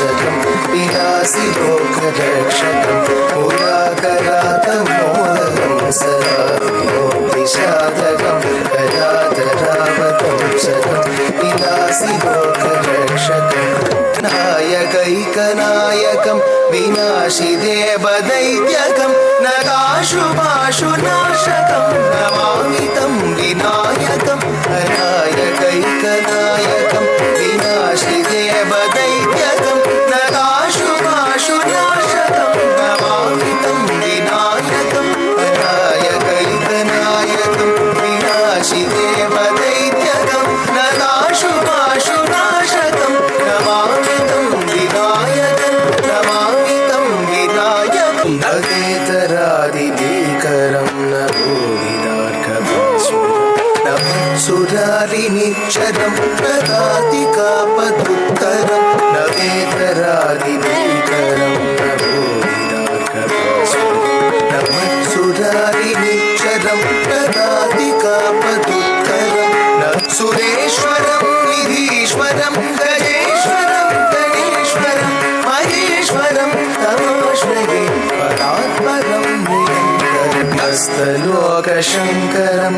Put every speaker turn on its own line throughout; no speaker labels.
विनाशकं विनाशि लोकरक्षकं पुराकरातमोदकं सदा विशादकं कदाधरावतंसकं विनाशि लोकरक्षकं नायकैकनायकं विनाशि देवदैत्यकं नगाशुभाशुनाशकं नमामि तं विनायकं नायकैकनायकं विनाशि देवदैत्यकं नगाशुभाशुनाशकं नमामि तं विनायकं नायकैकनायकं विनाशि देवदैत्यकं नगाशुभाशुनाशकं नमामि तं विनायकं नमामि तं विनायकं नवेतरादिभीकरं न बोधिदार्कभास्वरं न सुरारिनिच्चरं प्रदातिकापदुत्तरं नवेतरादिभीकरं न बोधिदार्कभास्वरं न सुरारिनिच्चरं प्रदातिकापदुत्तरं न सुरेश्वरं निधीश्वरं गजेश्वरं गणेश्वरं महेश्वरं तमाश्रये परात्परं निरन्तरं हस्तलोकशङ्करं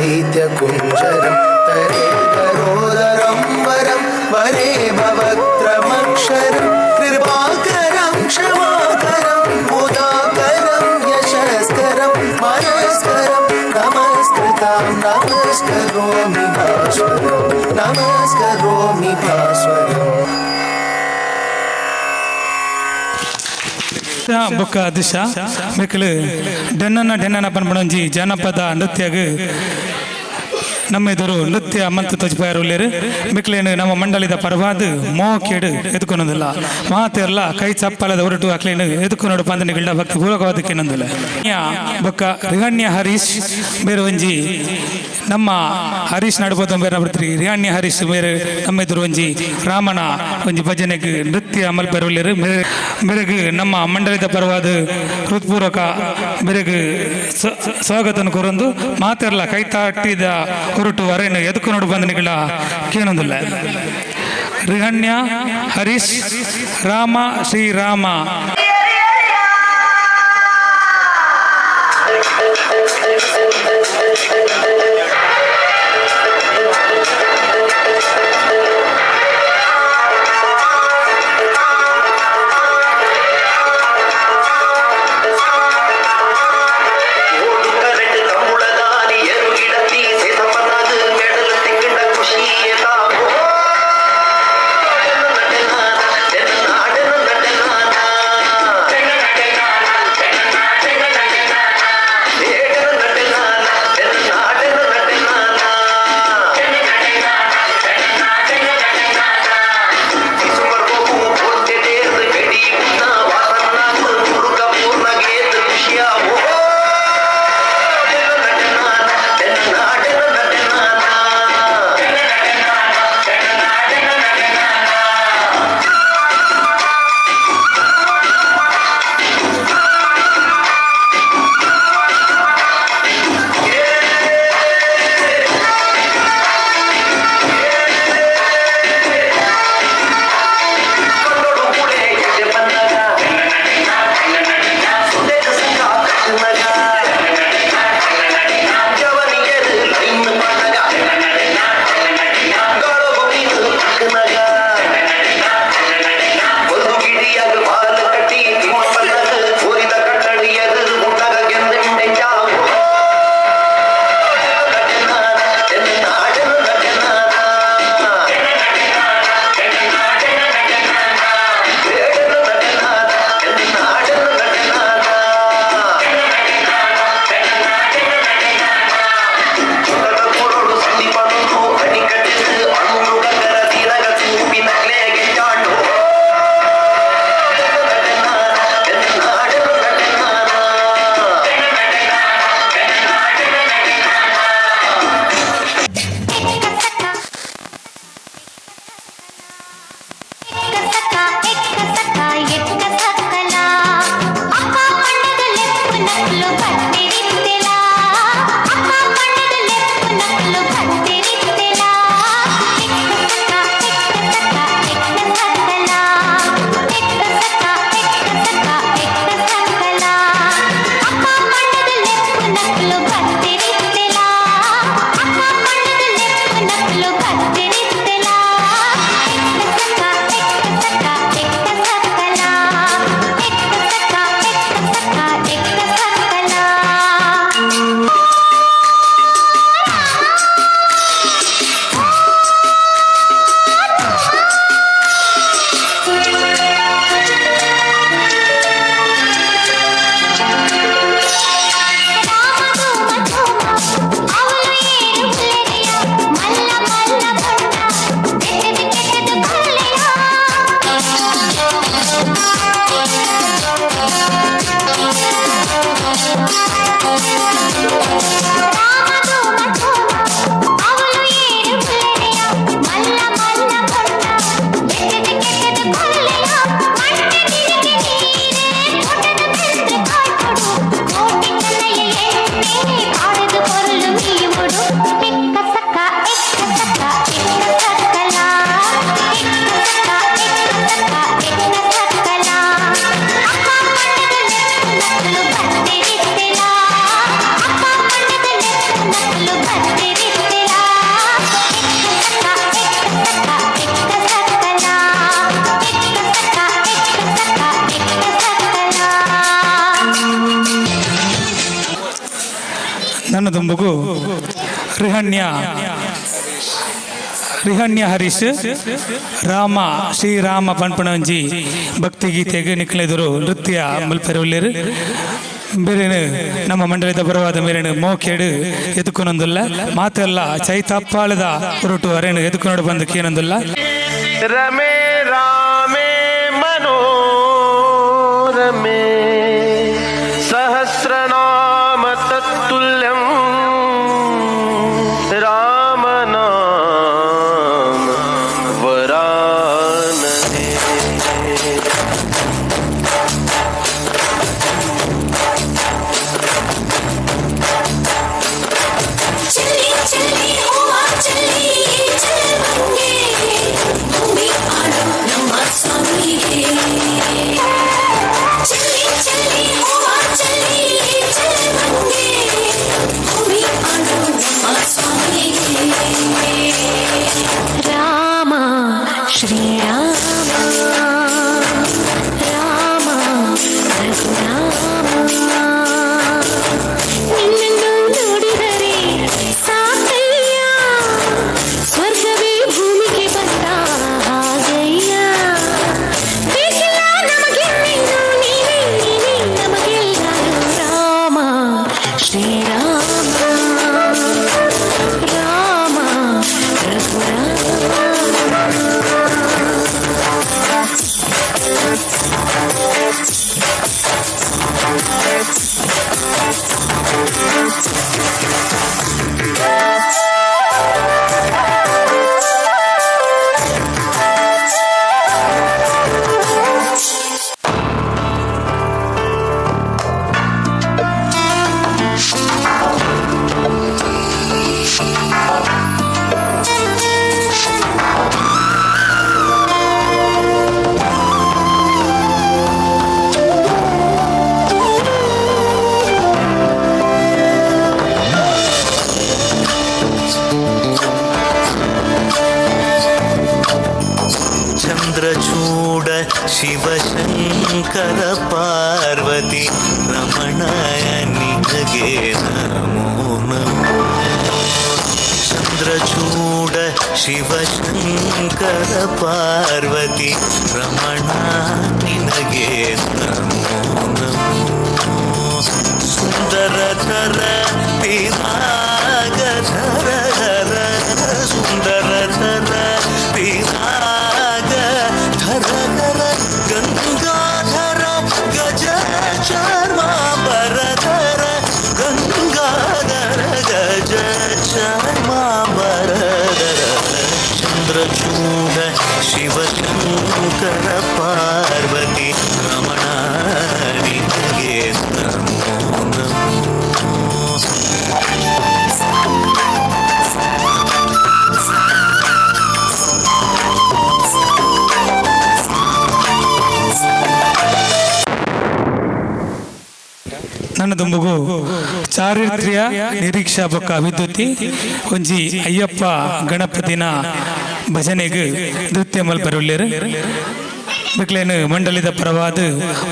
निरस्तदैत्यकुञ्जरं तरेतरोदरं वरं वरे भवत्रमक्षरं कृपाकरं क्षमाकरं मुदाकरं यशस्करं मनस्करं नमस्कृतां नमस्करोमि भास्वरं नमस्करोमि भास्वरम्
ಬೊಕ್ಕ ದಿಶ ಮಿಕ್ಕಲು ಡೆನ್ನನ ಪನ್ಪಣಂಜಿ ಜನಪದ ನೃತ್ಯಗ್ ನಮ್ಮೆದುರು ನೃತ್ಯ ಮಂತ್ ತೋಜಿಪಾಯರುಲ್ಲೇರು ಮಿಕ್ಲೇನು ನಮ್ಮ ಮಂಡಳಿದ ಪರವಾದ ಮೋಕೇಡು ಎದುಕೊನೋದಿಲ್ಲ ಮಾತೆಲ್ಲ ಕೈ ಚಪ್ಪಲದ ಹೊರಟು ಅಕ್ಲೇನು ಎದುಕೊನೋಡು ಪಂದನಿಗಳ ಭಕ್ತಿ ಪೂರ್ವಕವಾದಕ್ಕೇನಂದಿಲ್ಲ ಬೊಕ್ಕ ರಿಗಣ್ಯ ಹರೀಶ್ ಬೇರೆ ಒಂಜಿ ನಮ್ಮ ಹರೀಶ್ ನಡ್ಬೋದು ಬೇರೆ ಬರ್ತೀರಿ ರಿಗಣ್ಯ ಹರೀಶ್ ಬೇರೆ ನಮ್ಮೆದುರು ಒಂಜಿ ರಾಮನ ಒಂಜಿ ಭಜನೆಗೆ ನೃತ್ಯ ಮಲ್ಪೆರುಲ್ಲೇರು ಬೆರಗು ನಮ್ಮ ಮಂಡಳಿದ ಪರವಾದ ಹೃತ್ಪೂರ್ವಕ ಬೆರಗು ಸ್ವಾಗತನ ಕೊರೊಂದು ಮಾತೆಲ್ಲ ಕೈ ತಾಟಿದ ಹೊರಟು ಅರೇನು ಎದಕ್ಕೂ ನೋಡು ಬಂದನಿಗಳ ಕೇಳೋದಿಲ್ಲ ರಿಹಣ್ಯ ಹರೀಶ್ ರಾಮ ಶ್ರೀರಾಮ ದುಂಬುಗು ರಿಹಣ್ಯ ಹರೀಶ್ ರಾಮ ಶ್ರೀರಾಮ ಪಂಪಣಂಜಿ ಭಕ್ತಿ ಗೀತೆಗೆ ನಿಕ್ಕಲೆದರು ನೃತ್ಯ ಮಲ್ಪೆರವಲ್ಲಿರು ಬೇರೆ ನಮ್ಮ ಮಂಡಳಿದ ಪರವಾದ ಮೇರೆನು ಮೋಕೇಡು ಎದುಕೊನೊಂದುಲ್ಲ ಮಾತೆಲ್ಲ ಚೈತಪ್ಪಾಳದ ಹೊರಟು ಅರೇನು ಎದುಕೊನೋಡು ಬಂದು ಕೇನೊಂದುಲ್ಲ
ರಮೇ ರಾಮೇ ಮನೋರಮೇ ಸಹಸ್ರನಾಮ ತತ್ತುಲ್ಯಂ ರಾಮನಾಮ ವರಾನನೆ
चली चली हुआ चली चल बंगे भूमि आड़ो नम्मा स्वामी है चली चली हुआ चली चल बंगे भूमि आड़ो नम्मा स्वामी है राम श्री राम राम रघुराम ನಿನ್ನನ್ನು ನೋಡಿದರೆ ಸಾಕಯ್ಯ ಸ್ವರ್ಗವೇ ಭೂಮಿಗೆ ಬಂದ ಹಾಗಯ್ಯ ಬೇಕಿಲ್ಲ ನಮಗೆನ್ನೆಂದು ನೀನೇ ನಮಗೆಲ್ಲರೂ ರಾಮ ಶ್ರೀರಾಮ ರಾಮ ರಘುರಾಮ
ಚಂದ್ರಚೂಡ ಶಿವಶಂಕರ ಪಾರ್ವತಿ ರಮಣಯ ನಿನಗೆ ನಮೋ ನಮೋ ಚಂದ್ರಚೂಡ ಶಿವಶಂಕರ ಪಾರ್ವತಿ ರಮಣ ನಿನಗೆ ನಮೋ ನಮೋ ಸುಂದರಧರ ಪಿನಾಗಧರ ಧರ ಸುಂದರಧರ ಪಿನಾಗ ಧರ ಧರ ಗಂಗಾಧರ ಗಜ ಚಾರ್ಮಾಂಬರಧರ ಗಂಗಾಧರ ಗಜ ಚಾರ್ಮಾಂಬರಧರ ಚಂದ್ರಚೂಡ ಶಿವಶಂಕರ ಪಾರ್ವತಿ ರಮಣ ನಿನಗೆ ನಮೋ ನಮೋ
ನನ್ನ ದುಂಬುಗು ಚಾರಿತ್ರ್ಯ ನಿರೀಕ್ಷಾ ಬೊಕ್ಕ ವಿದ್ಯುತಿ ಒಂಜಿ ಅಯ್ಯಪ್ಪ ಗಣಪತಿನ ಭಜನೆಗೆ ನೃತ್ಯ ಮಲ್ಪರುಳ್ಳೇರು ಬಿಕ್ಲೇನು ಮಂಡಲಿದ ಪರವಾದ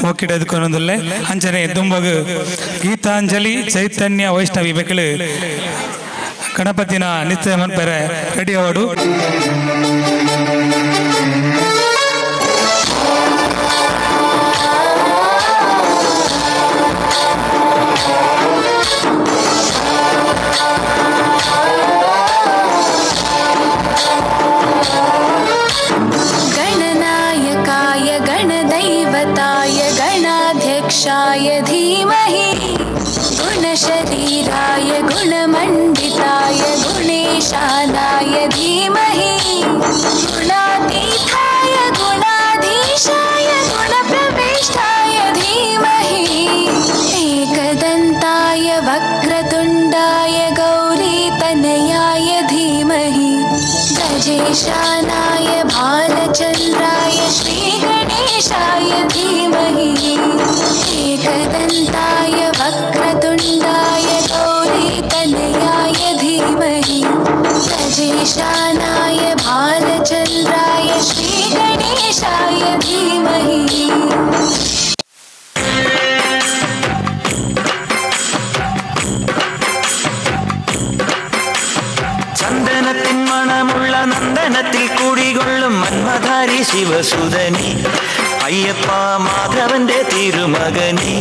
ಮೋಕಿಡದುಕೊನೊಂದುಲ್ಲೆ ಅಂಚನೆ ದುಂಬಗು ಗೀತಾಂಜಲಿ ಚೈತನ್ಯ ವೈಷ್ಣವಿ ಬೆಕ್ಕಳು ಗಣಪತಿನ ನಿತ್ಯ ಮಲ್ಪರೆ ರೆಡಿ ಅವಡು
गणनायकाय गणदैवताय गणाध्यक्षाय धीमहि गुणशरीराय गुणमण्डिताय गुणेशानाय धीमहि
മന്മധാരി ശിവസുതനി അയ്യപ്പ മാധവന്റെ തിരുമകനീ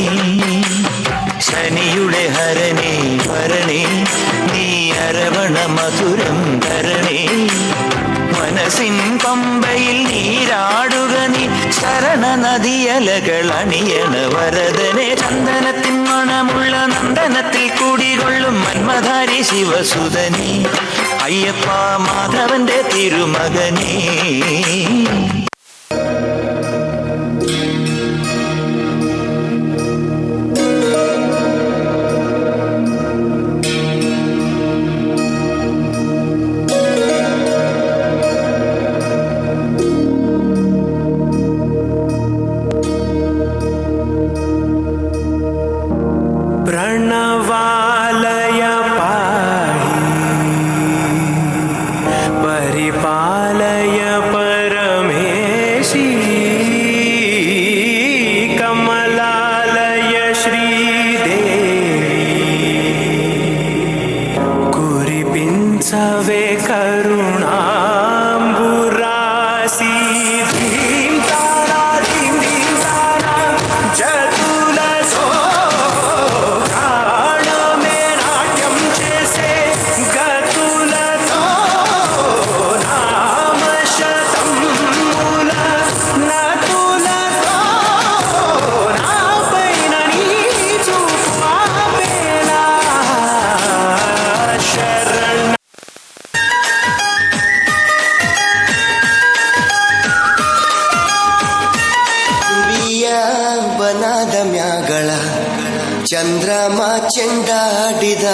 ശനിയുടെ ഹരണേ വരണേ നീ അരവണ മധുരം തരണേ മനസ്സിൻ പമ്പയിൽ നീരാടുക നീ ശരണ നദിയലകൾ അണിയണ വരദനെ ചന്ദനത്തിൻ മണമുള്ള നന്ദനത്തിൽ കൂടികൊള്ളും മന്മധാരി ശിവസുതനി അയ്യപ്പ മാധവന്റെ തിരുമകനേ
प्रणवालय पाहि परिपालय परमेशी कमलालय श्रीदेवी कुरिपिंचवे करुणांबुरासी धीं तारा जतुल सो
ಬನದ ಮ್ಯಾಗಳ ಚಂದ್ರಮ ಚೆಂಡಾಡಿದ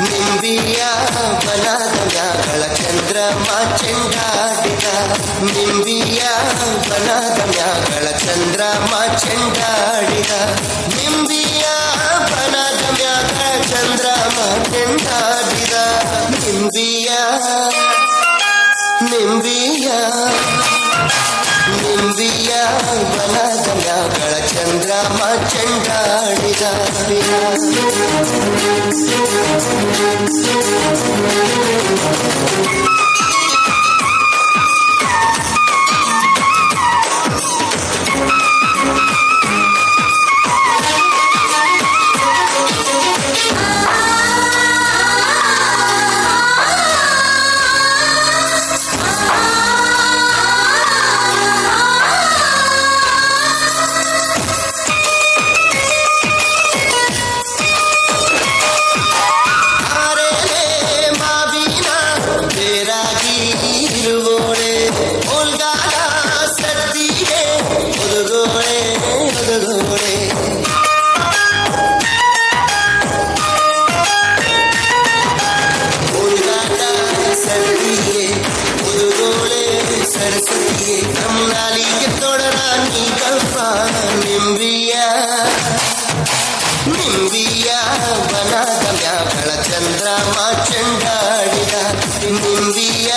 ನಿಂಬಿಯ ಬನದ ಮ್ಯಾಗಳ ಚಂದ್ರಮ ಚೆಂಡಾಡಿದ ನಿಂಬಿಯ ಬನದ ಮ್ಯಾಗಳ ಚಂದ್ರಮ ಚೆಂಡಾಡಿದ ನಿಂಬಿಯ ಬನದ ಮ್ಯಾಗಳ ಚಂದ್ರಮ ಚೆಂಡಾಡಿದ ನಿಂಬಿಯ ನಿಂಬಿಯ ನಿಂಬಿಯ ಬನದ ಮ್ಯಾಗಳ ಚಂದ್ರಮ ಚೆಂಡಾಡಿದ सरस्वती कमलाली के तोड़रानी कल्पा निंबिया निंबिया बना दम्याಗಳ ಚಂದ್ರಮ ಚೆಂಡಾಡಿದ ನಿಂಬಿಯ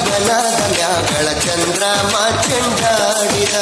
ಬನ ದಮ್ಯಾಗಳ ಚಂದ್ರಮ ಚೆಂಡಾಡಿದ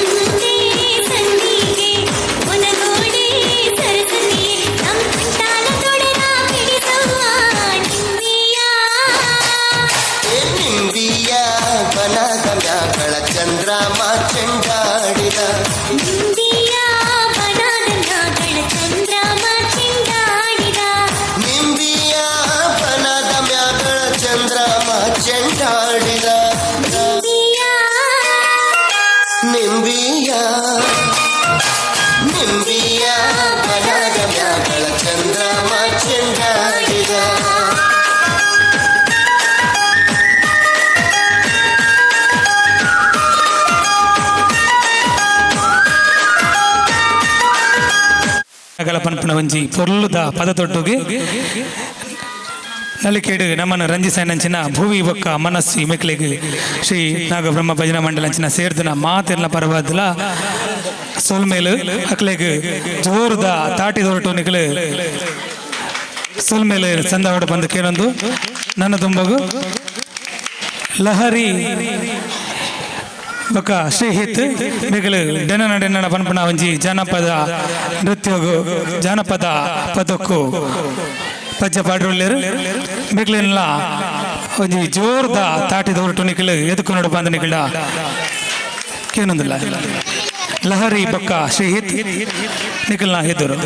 ಗಂಟೆ ಸಂದಿಗೆ ಒನಗೋಡೆ ಸರಸ
ನಿಂಬಿಯ ಬನದ ಮ್ಯಾಗಳ ಚಂದ್ರಮ ಚೆಂಡಾಡಿದ
ಪನ್ಪುನ ಒಂಜಿ ಪೊರ್ಲುದ ಪದತೊಟ್ಟುಗೆ ನಲಿಕೇಡು ನಮ್ಮನ್ನು ರಂಜಿಸೈನಂಚಿನ ಭೂವಿ ಬೊಕ್ಕ ಮನಸ್ಸಿ ಮೆಕ್ಲೆಗ್ ಶ್ರೀ ನಾಗಬ್ರಹ್ಮ ಭಜನಾ ಮಂಡಲ ಅಂಚಿನ ಸೇರ್ದಿನ ಮಾತೆರ್ಲ ಪರವಾದ್ಲ ಸೋಲ್ಮೇಲು ಅಕ್ಲೆಗ್ ಜೋರ್ದ ತಾಟಿದೊರಟು ನಿಕ್ಲು ಸೋಲ್ಮೇಲು ಚಂದ ಹೊಡ ಬಂದು ಕೇಳೊಂದು ನನ್ನ ತುಂಬಗು ಲಹರಿ ಬೊಕ್ಕ ಶ್ರೀಹಿತ್ ಮಿಗಲು ಡೆನನ ಪನ್ಪುನ ಒಂಜಿ ಜಾನಪದ ನೃತ್ಯಗು ಜಾನಪದ ಪದಕ್ಕೂ ಪಜ್ಜ ಪಾಡ್ರೊಳ್ಳೇರು ಮಿಗ್ಲೆಲ್ಲ ಒಂಜಿ ಜೋರ್ದ ತಾಟಿದ ಹೊರಟು ನಿಖಿಲ್ ಎದುಕು ನೋಡು ಬಂದ ನಿಖಿಲ ಕೇನೊಂದಿಲ್ಲ ಲಹರಿ ಬೊಕ್ಕ ಶ್ರೀಹಿತ್ ನಿಖಿಲ್ನ ಎದುರು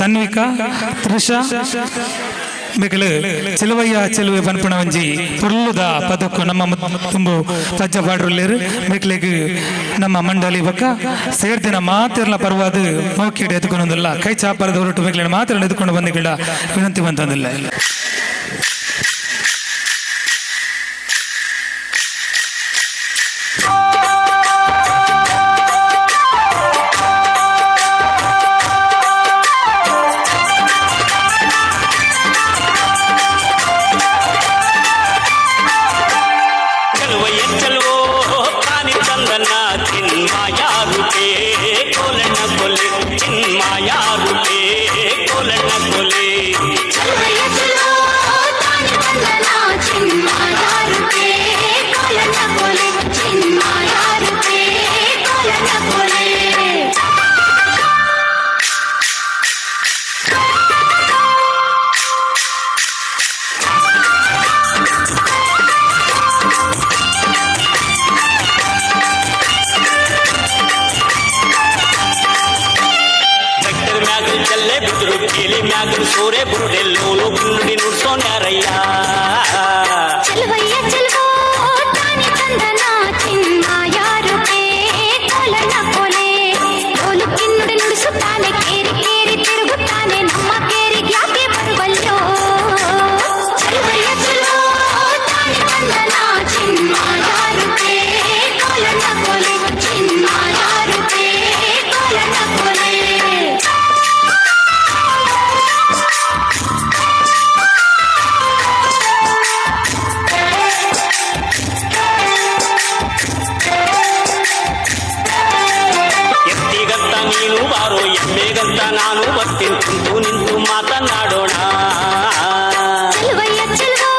ತನ್ವಿಕಾ ತ್ರಿಷಾ ಮಿಗಲು ಚೆಲುವಯ್ಯ ಚೆಲುವೆ ಪನ್ಪುಣ ಒಂಜಿ ಪೊರ್ಲುದ ಪದಕ್ಕು ನಮ್ಮ ತುಂಬು ಪಜ್ಜ ಪಾಡ್ರೊಲ್ಲೇರು ಮಿಕ್ಲೆಗ್ ನಮ್ಮ ಮಂಡಳಿ ಬೊಕ್ಕ ಸೇರ್ದಿನ ಮಾತೆರ್ಲ ಪರ್ವಾದ ಮೋಕಿಡ್ ಎತ್ಕೊಂಡೊಂದಿಲ್ಲ ಕೈ ಚಾಪರದ ಹೊರಟು ಮಿಕ್ಲಿನ ಮಾತೆರ್ಲ ಎತ್ಕೊಂಡು ಬಂದಿಗಿಡ ವಿನಂತಿ ಬಂತಂದಿಲ್ಲ.
ಎಲ್ಲೆ ಬಿದ್ರು ಕೇಳಿ ಮ್ಯಾಗನ್ ಸೂರೆ ಬುರುಡೆಲ್ಲೋಲು ನುಡಿ ನುಡ್ಸೋಣ್ಯಾರಯ್ಯ
ಚಲುವಯ್ಯ ಚಲುವೋ ತಾನೆ ತಂದನ ಚಿನ್ನ ಯಾರು ಕೋಲನ ಕೋಲೆ ಕೋಲು ಕಿನ್ನುಡಿ ನುಡಿಸುತ್ತಾನೆ ಕೇರಿ ಕೇರಿ ತಿರುಗುತ್ತಾನೆ ನಮ್ಮ ಕೇರಿಗೆ ಯಾಕೆ ಬರುವಲ್ಲೋ ಚಲುವಯ್ಯ ಚಲುವೋ ತಾನೆ ತಂದನ ಚಿನ್ನ ಯಾರು ಕೋಲನ ಕೋಲೆ ಚಿನ್ನ ಯಾರು ಕೋಲನ ಕೋಲೆ
ಎತ್ತಿಗಂತ ನೀನು ಬಾರೋ ಎಮ್ಮೆಗಂತ ನಾನು ಬರ್ತೀನಿ ಕುಂತು ನಿಂತು ಮಾತನಾಡೋಣ
ಚಲುವಯ್ಯ ಚಲುವೋ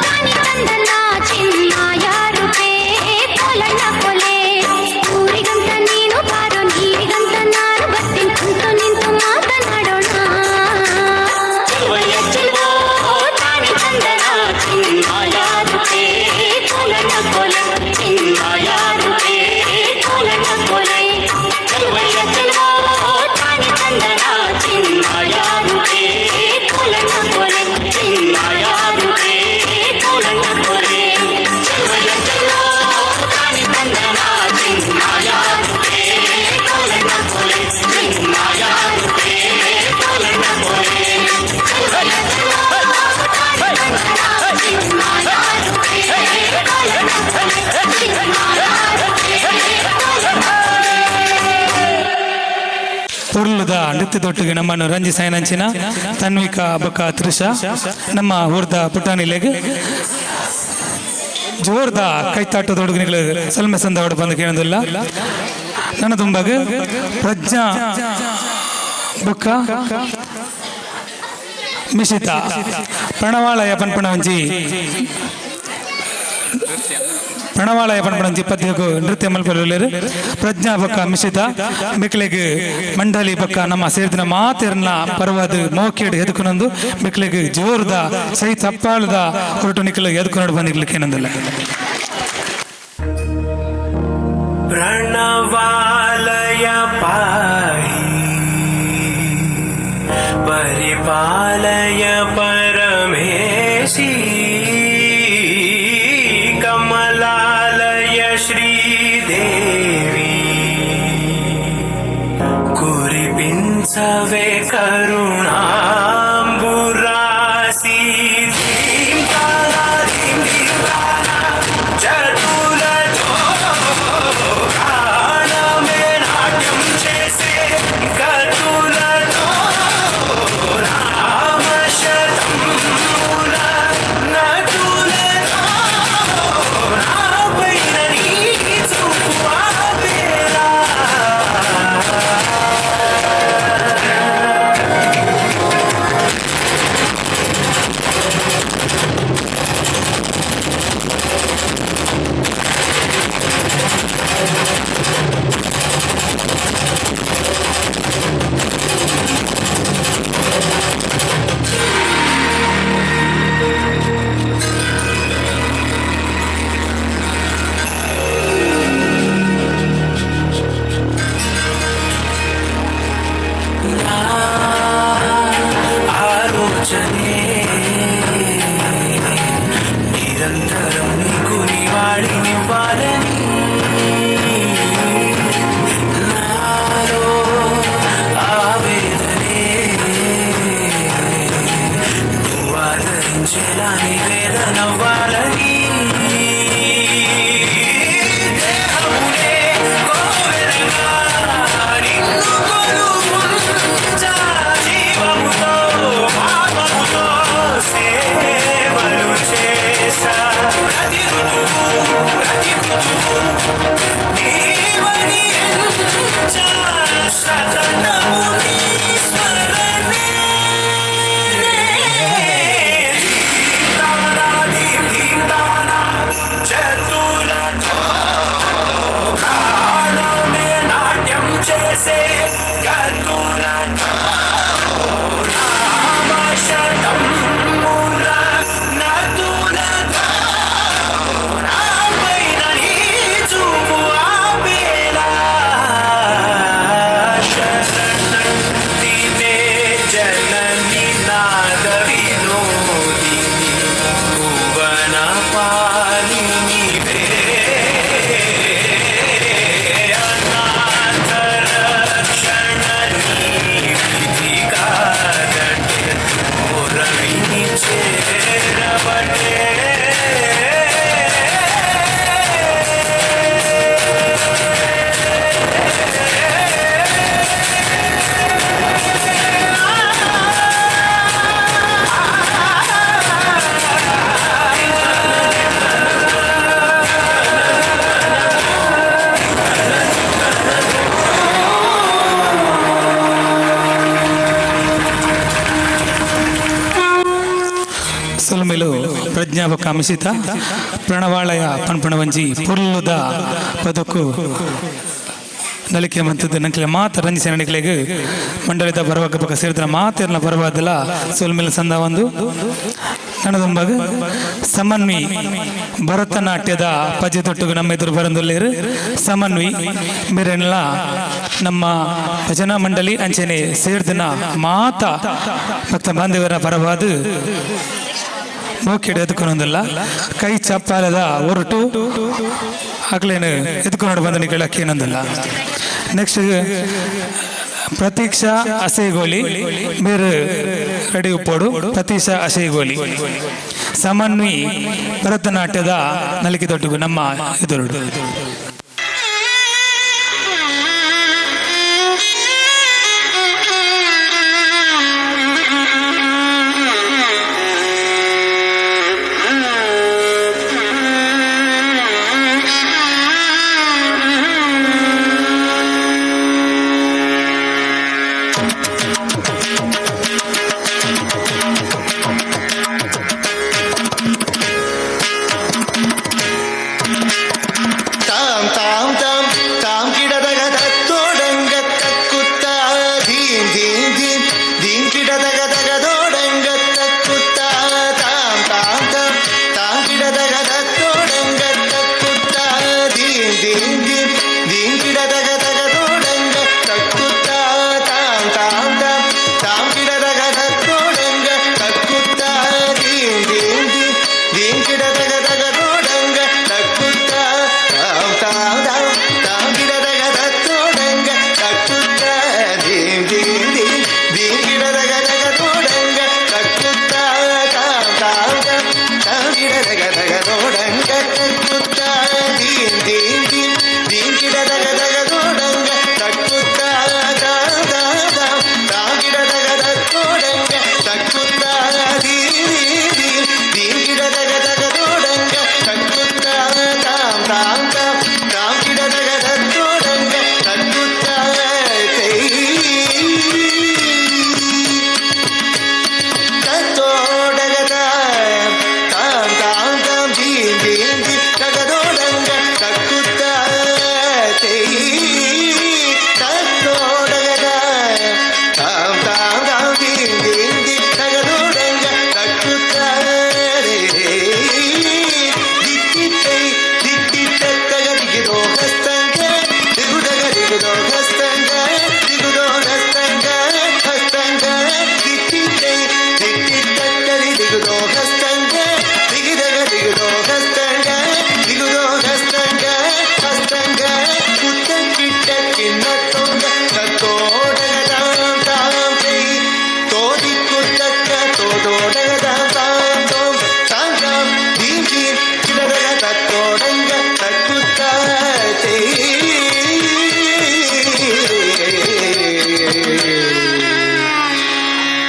ತಾನೆ ತಂದನ ಚಿನ್ನ ಯಾರು ಕೋಲನ ಕೋಲೆ ಊರಿಗಂತ ನೀನು ಬಾರೋ ನೀರಿಗಂತ ನಾನು ಬರ್ತೀನಿ ಕುಂತು ನಿಂತು ಮಾತನಾಡೋಣ
ಚಲುವಯ್ಯ ಚಲುವೋ ತಾನೆ ತಂದನ ಚಿನ್ನ ಯಾರು ಕೋಲನ ಕೋಲೆ ಚಿನ್ನ ಯಾರು ಕೋಲನ ಕೋಲೆ ಚಲುವಯ್ಯ ಚಲುವೋ ತಾನೆ ತಂದನ ಚಿನ್ನ ಯಾರು ಕೋಲನ ಕೋಲೆ ಚಿನ್ನ ಯಾರು ಕೋಲನ ಕೋಲೆ ಚಲುವಯ್ಯ ಚಲುವೋ ತಾನೆ ತಂದನ ಚಿನ್ನ ಯಾರು ಕೋಲನ ಕೋಲೆ ಚಿನ್ನ ಯಾರು ಕೋಲನ ಕೋಲೆ ಚಲುವಯ್ಯ ಚಲುವೋ ತಾನೆ ತಂದನ ಚಿನ್ನ ಯಾರು ಕೋಲನ ಕೋಲೆ ಚಿನ್ನ ಯಾರು
ಉರ್ಲುದ ನೃತ್ಯದೊಟ್ಟಿಗೆ ನಮ್ಮನ್ನು ರಂಜಿಸಾಯನಂಚಿನ ತನ್ವಿಕಾ ಬಕ ತ್ರಿಷಾ ನಮ್ಮ ಊರ್ದ ಪುಟಾಣಿಲೆಗೆ ಜೋರ್ದ ಕೈತಾಟದೊಡುಗಿನಿಗಳು ಸಲ್ಮೆ ಸಂದ ಹೊಡ ಬಂದು ಕೇಳೋದಿಲ್ಲ ನನ್ನ ತುಂಬಾಗ ಪ್ರಜ್ಞಾ ಬುಕ್ಕ ಮಿಶಿತ ಪ್ರಣವಾಳಯ ಪನ್ಪಣವಂಜಿ ಪ್ರಣವಾಳಯ ಪನ್ಪಣಂಜಿ ಪದ್ಯಗೂ ನೃತ್ಯ ಮಲ್ಪರು ಪ್ರಜ್ಞಾ ಬಕ್ಕ ಮಿಶಿತ ಮಿಕ್ಲೆಗ್ ಮಂಡಲಿ ಬಕ್ಕ ನಮ್ಮ ಸೇರಿದ ಮಾತಿರನ್ನ ಪರ್ವದ ಮೋಕೇಡ್ ಎದುಕೊಂದು ಮಿಕ್ಲೆಗ್ ಜೋರ್ದ ಸೈ ಚಪ್ಪಾಳದ ಹೊರಟು ನಿಕ್ಕಲು ಎದುಕೊಂಡು ಬಂದಿರ್ಲಿಕ್ಕೆ ಏನಂದಿಲ್ಲ
प्रणवालय पाहि परिपालय परमेशि कमलालय श्रीदेवी कुरिपिंचवे करुणाम्बुरासि धीं तारा धीं धीं तारा चतुर ఆలోచనే నిరంతరం నీకు నివాళినివ్వాలని నాలో ఆవేదనే నువ్వు ఆదరించేలా నివేదనవ్వాలని దేహమునే కోవెలగా నిన్ను కొలువుంచా జీవముతో భావముతో
ಸುಲ್ಮಿಲು ಪ್ರಜ್ಞಾಪಕ ಮಿಸಿತ ಪ್ರಣವಾಳಯ ಪಣಪಣವಂಜಿ ಪುರ್ಲುದ ಬದುಕು ನಲಿಕೆ ಮಂತದ್ದು ನಂಗೆ ಮಾತು ರಂಜಿಸಿ ನಡಿಗಳಿಗೆ ಮಂಡಳಿದ ಬರವಾಗ ಪಕ್ಕ ಸೇರಿದ ಮಾತೆಲ್ಲ ಬರವಾದಲ್ಲ ಸೋಲ್ಮೇಲೆ ಸಂದ ಒಂದು ನನ್ನದೊಂಬಾಗ ಸಮನ್ವಿ ಭರತನಾಟ್ಯದ ಪದ್ಯ ತೊಟ್ಟುಗು ನಮ್ಮ ಎದುರು ಬರಂದುಲ್ಲೇರು ಸಮನ್ವಿ ಬೇರೆಲ್ಲ ನಮ್ಮ ಭಜನಾ ಮಂಡಳಿ ಅಂಚೆನೆ ಸೇರ್ದಿನ ಮಾತ ಭಕ್ತ ಬಾಂಧವರ ಬರವಾದು ಮೋಕೆಡು ಎದ್ಕೊಂಡೊಂದಿಲ್ಲ ಕೈ ಚಪ್ಪಾಲದ ಹೊರಟು ಆಗ್ಲೇನು ಎದ್ಕೊಂಡು ಬಂದನಿ ಕೇಳಕ್ಕೆ ಏನೊಂದಿಲ್ಲ. ನೆಕ್ಸ್ಟ್ ಪ್ರತೀಕ್ಷಾ ಅಸೇಗೋಲಿ ಬೇರೆ ರೆಡಿ ಉಪ್ಪೋಡು ಪ್ರತೀಕ್ಷಾ ಅಸೇಗೋಲಿ ಸಮನ್ವಿ ಭರತನಾಟ್ಯದ ನಲಿಕೆ ತೊಟ್ಟಿಗೂ ನಮ್ಮ ಎದುರು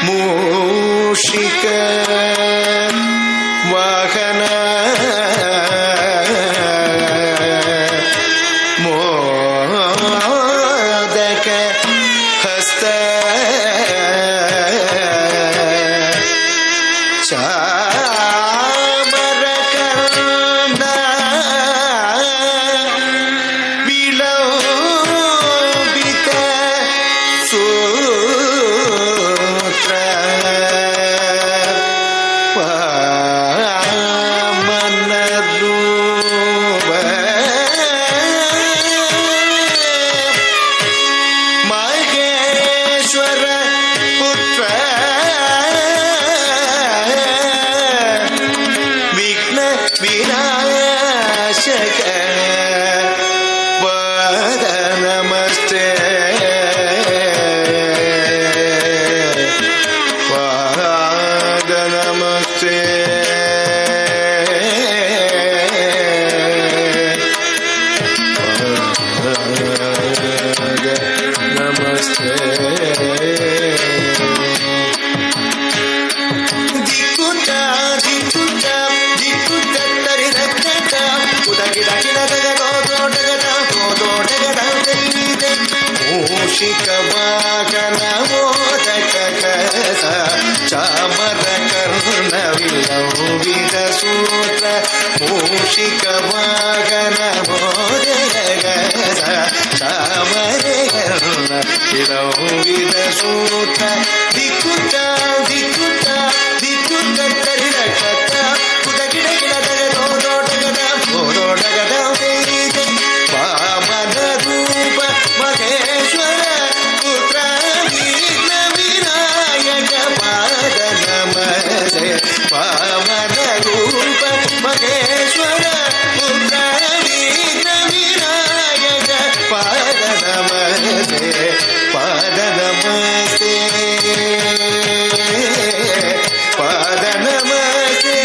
ಮೂಷಿಕ ವಾಹನ ಮೋದಕ ಕಸ ಚಾಮರ ಕರ್ಣವಿಲ್ಲ ನೌವಿಧ ಸೂತ್ರ ಮೂಷಿಕ ವಾಹನ ಮೋದಯಗ ತಾಮರೆಯನ್ನ ನೌವಿಧ ಸೂತ್ರ ದಿಕ್ಕುಟ ದಿಕ್ಕುಟ ದಿಕ್ಕುಟ ತರಿರಕತ ಕುದ ಗಿಡ ಗಿಡದ ರೋಡೋಟಗದ ರೋಡೋಟಗದ ವೇದೆ ವಾಮನ ರೂಪ ಮಹೇಶ್ವರ ಪುತ್ರ ವಿಘ್ನ ವಿನಾಯಕ ಪಾದ ನಮಸ್ತೆ ವಾಮನ ರೂಪ ಮಹೇಶ್ವರ ಪುತ್ರ ವಿಘ್ನ ವಿನಾಯಕ ಪಾದ ನಮಸ್ತೆ ಪಾದ ನಮಸ್ತೆ ಪಾದ ನಮಸ್ತೆ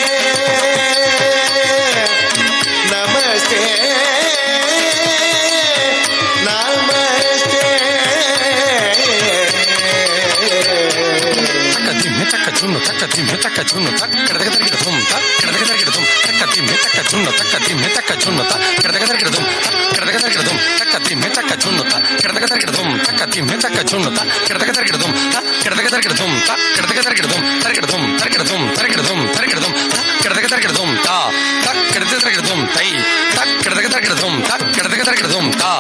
ನಮಸ್ತೆ ನಮಸ್ತೆ
ತಕ್ಕ ಚುನ್ನು ತಕ್ಕ ತಿಮ್ಮೆ ತಕ್ಕ ಚುನ್ನು ತಕ್ಕ ಕೆಡದಗ ತರಗಿಡ ತುಮ್ ತಕ್ಕ ಕೆಡದಗ ತರಗಿಡ ತುಮ್ ತಕ್ಕ ತಿಮ್ಮೆ ತಕ್ಕ ಚುನ್ನು ತಕ್ಕ ತಿಮ್ಮೆ ತಕ್ಕ ಚುನ್ನು ತಕ್ಕ ಕೆಡದಗ ತರಗಿಡ ತುಮ್ ತಕ್ಕ ಕೆಡದಗ ತರಗಿಡ ತುಮ್ ತಕ್ಕ ತಿಮ್ಮೆ ತಕ್ಕ ಚುನ್ನು ತಕ್ಕ ಕೆಡದಗ ತರಗಿಡ ತುಮ್ ತಕ್ಕ ತಿಮ್ಮೆ ತಕ್ಕ ಚುನ್ನು ತಕ್ಕ ಕೆಡದಗ ತರಗಿಡ ತುಮ್ ತಕ್ಕ ಕೆಡದಗ ತರಗಿಡ ತುಮ್ ತಕ್ಕ ಕೆಡದಗ ತರಗಿಡ ತುಮ್ ತರಗಿಡ ತುಮ್ ತರಗಿಡ ತುಮ್ ತರಗಿಡ ತುಮ್ ತರಗಿಡ ತುಮ್ ತಕ್ಕ ಕೆಡದಗ ತರಗಿಡ ತುಮ್ ತಾ ತಕ್ಕ ಕೆಡದಗ ತರಗಿಡ ತುಮ್ ತೈ ತಕ್ಕ ಕೆಡದಗ ತರಗಿಡ ತುಮ್ ತಕ್ಕ ಕೆಡದಗ ತರಗಿಡ ತುಮ್ ತಾ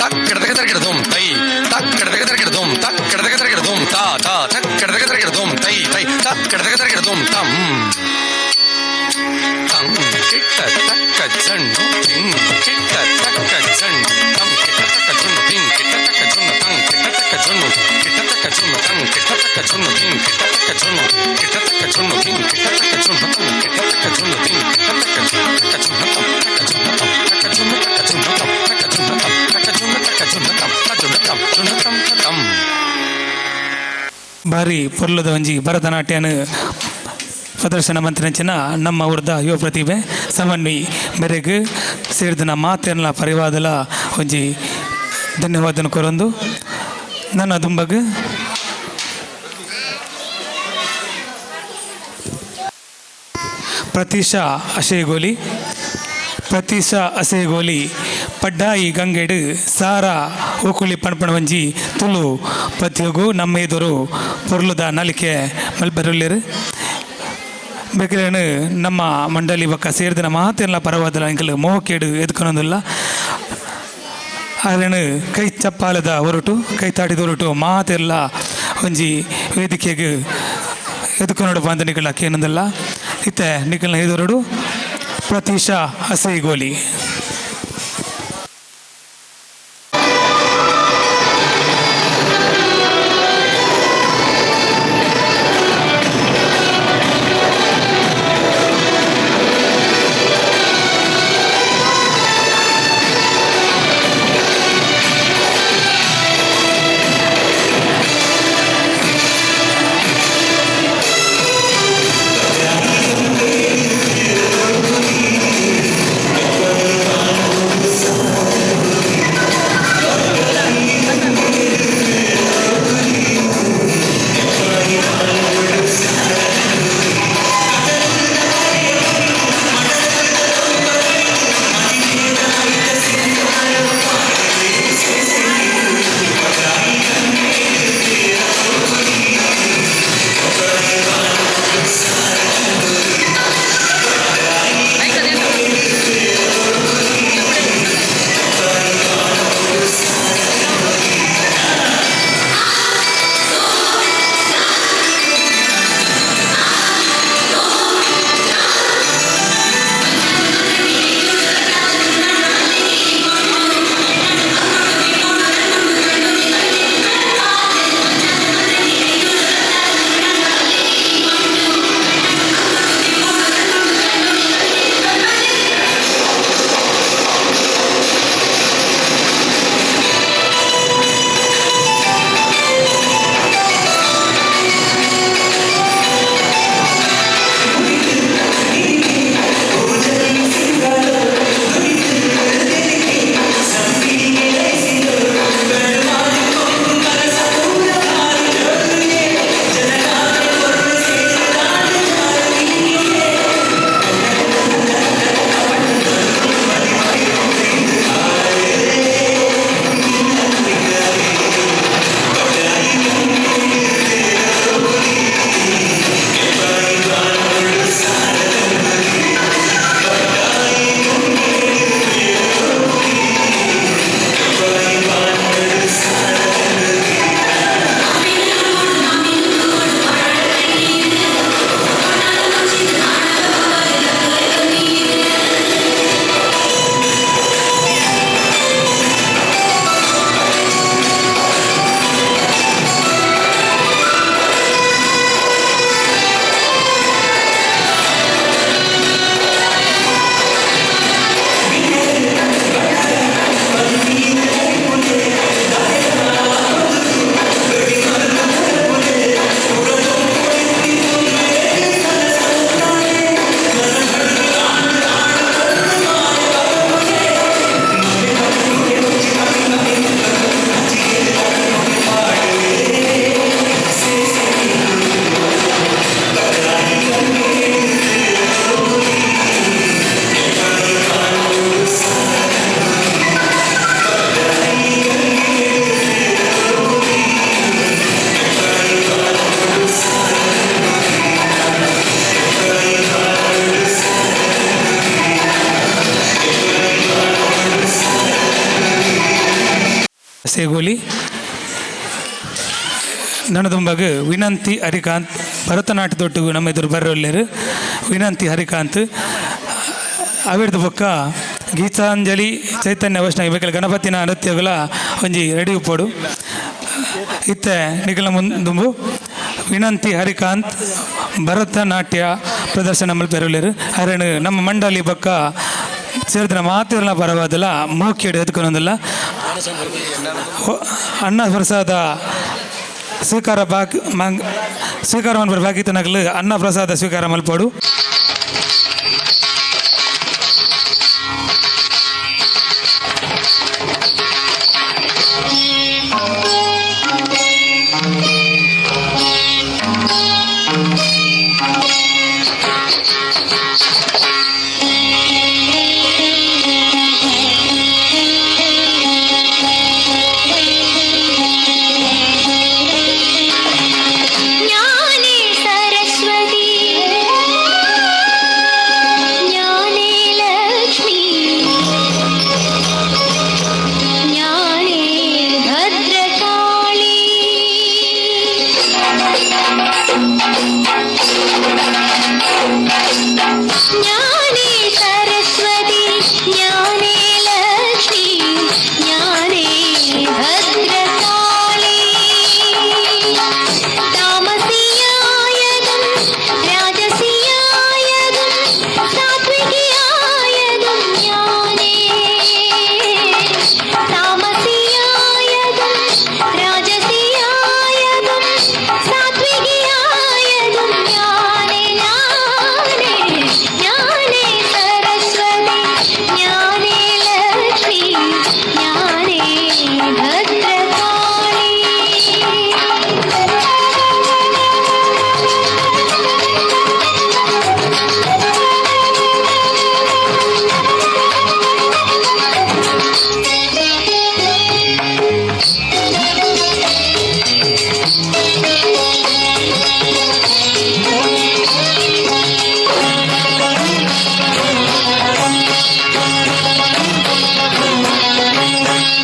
ತಕ್ಕ ಕೆಡದಗ ತರಗಿಡ ತುಮ್ ತೈ ತಕ್ಕ ಕೆಡದಗ ತರಗಿಡ ತುಮ್ ತಕ್ಕ ಕೆಡದಗ ತರಗಿಡ ತುಮ್ ತಾ ತಾ ತಕ್ಕ ಕೆಡದಗ ತರಗಿಡ ತುಮ್ ತೈ ತೈ ತಕ್ಕ ಕೆಡದಗ ತರಗಿಡ ತುಮ್ ತಂ ತಂ ಕಿಟ್ಟ ತಕ್ಕ ಚಂಡು ತಿಂಗ್ ಕಿಟ್ಟ ತಕ್ಕ ಚಂಡು ತಂ ಕಿಟ್ಟ ತಕ್ಕ ಚುನ್ನು ತಿಂಗ್ ಕಿಟ್ಟ ತಕ್ಕ ಚುನ್ನು ತಂ ಕಿಟ್ಟ ತಕ್ಕ ಚುನ್ನು ಕಿಟ್ಟ ತಕ್ಕ ಚುನ್ನು ತಂ ಕಿಟ್ಟ ತಕ್ಕ ಚುನ್ನು ತಿಂಗ್ ಕಿಟ್ಟ ತಕ್ಕ ಚುನ್ನು ಕಿಟ್ಟ ತಕ್ಕ ಚುನ್ನು ತಿಂಗ್ ಕಿಟ್ಟ ತಕ್ಕ ಚುನ್ನು ತಂ ಕಿಟ್ಟ ತಕ್ಕ ಚುನ್ನು ತಿಂಗ್ ಕಿಟ್ಟ ತಕ್ಕ ಚುನ್ನು ತಕ್ಕ ಚುನ್ನು ತಂ ತಕ್ಕ ಚುನ್ನು ತಂ ತಕ್ಕ ಚುನ್ನು ತಕ್ಕ ಚುನ್ನು ತಂ ತಕ್ಕ ಚುನ್ನು ತಂ ತಕ್ಕ ಚುನ್ನು ತಕ್ಕ ಚುನ್ನು ತಂ ತಕ್ಕ ಚುನ್ನು ತಂ ಚುನ್ನು ತಂ ತಂ
ಬಾರಿ ಪೊರ್ಲದ ಒಂಜಿ ಭರತನಾಟ್ಯನ ಪ್ರದರ್ಶನ ಮಂತ್ರಿನ ನಮ್ಮ ಊರ್ದ ಯುವ ಪ್ರತಿಭೆ ಸಮನ್ವಿ ಮೇರೆಗೆ ಸೇರಿದ ಮಾತೆಲ್ಲ ಪರಿವಾದಲ ಒಂಜಿ ಧನ್ಯವಾದನ ಕೊರೊಂದು ನನ್ನ ದುಂಬಗ್ ಪ್ರತೀಶಾ ಅಸೇಗೋಲಿ ಪಡ್ಡಾಯಿ ಗಂಗೆಡು ಸಾರಾ ಓಕುಳಿ ಪಣಪಣ ಒಂಜಿ ತುಳು ಪ್ರತಿಯೊಗು ನಮ್ಮ ಎದುರು ಪೊರ್ಲುದ ನಲಿಕೆ ಮಲ್ಬೆರುಲ್ಲಿರು ಬೇಕೇನು ನಮ್ಮ ಮಂಡಳಿ ಬಕ್ಕ ಸೇರಿದ ಮಾತೆಲ್ಲ ಪರವಾದಲ್ಲ ಇಂಕಲು ಮೋಹಕೇಡು ಎದ್ಕೊಳೋದಿಲ್ಲ ಅಲ್ಲೇನು ಕೈ ಚಪ್ಪಾಲದ ಹೊರಟು ಕೈ ತಾಟಿದ ಹೊರಟು ಮಾತೆಲ್ಲ ಒಂಜಿ ವೇದಿಕೆಗೆ ಎದ್ಕೊಂಡು ಬಂದ ನಿಖಲಕ್ಕೆ ಏನಂದಲ್ಲ ಇತ್ತೆ ನಿಖಲ್ನ ಎದುರುಡು ಪ್ರತೀಶಾ ಅಸೇಗೋಲಿ ಸೇಗೋಲಿ ನನ್ನದುಂಬಗ ವಿನಂತಿ ಹರಿಕಾಂತ್ ಭರತನಾಟ್ಯದೊಟ್ಟಿಗೂ ನಮ್ಮ ಎದುರು ಬರೋಲ್ಲೇರು ವಿನಂತಿ ಹರಿಕಾಂತ್ ಅವಿಡ್ದು ಬೊಕ್ಕ ಗೀತಾಂಜಲಿ ಚೈತನ್ಯ ವೈಷ್ಣವ ಬೇಕಲ್ಲ ಗಣಪತಿನ ನೃತ್ಯಗಳ ಒಂಜಿ ರೆಡಿ ಉಪ್ಪೋಡು ಇತ್ತೆ ನಿಖಲ ಮುಂದುಂಬು ವಿನಂತಿ ಹರಿಕಾಂತ್ ಭರತನಾಟ್ಯ ಪ್ರದರ್ಶನ ಮಲ್ಪೆರಲೇರು ಅರಣ ನಮ್ಮ ಮಂಡಳಿ ಬೊಕ್ಕ ಸೇರಿದ ಮಾತಿರಲ ಪರವಾದಲ್ಲ ಮೋಕಿಯಡು ಎತ್ಕೊಂಡಲ್ಲ ಅನ್ನ ಪ್ರಸಾದ ಸ್ವೀಕಾರ ಸ್ವೀಕಾರ ಮಲ್ಪರು ಬಾಕಿತ ನಗಲು ಅನ್ನ ಪ್ರಸಾದ ಸ್ವೀಕಾರ ಮಲ್ಪೋಡು
ಜ್ಞಾನೇ ಸರಸ್ವತಿ ಜ್ಞಾನೇ ಲಕ್ಷ್ಮೀ ಜ್ಞಾನೇ ಭದ್ರಕಾಳಿ ಜ್ಞಾನೇ ಸರಸ್ವತಿ ಜ್ಞಾನೇ ಲಕ್ಷ್ಮೀ ಜ್ಞಾನೇ ಭದ್ರಕಾಳಿ താമസിയായതും രാജസിയായതും സാത്വികിയായതും ജ്ഞാനേ താമസിയായതും രാജസിയായതും സാത്വികിയായതും ജ്ഞാനേ ജ്ഞാനേ സരസ്വതി ജ്ഞാനേ ലക്ഷ്മി ജ്ഞാനേ ഭദ്രകാളി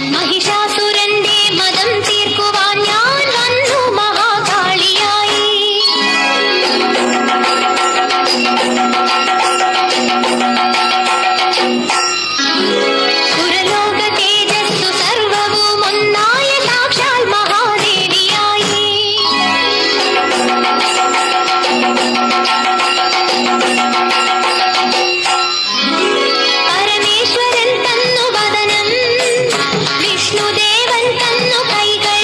മഹിഷാസുരന്റെ മദം തീർക്കുവാൻ ഞാൻ വന്നു മഹാകാളിയായി സുരലോക തേജസ്സു സർവവും ഒന്നായ സാക്ഷാൽ മഹാദേവിയായി പരമേശ്വരൻ തന്നു വദനം വിഷ്ണുദേവൻ തന്നു കൈകൾ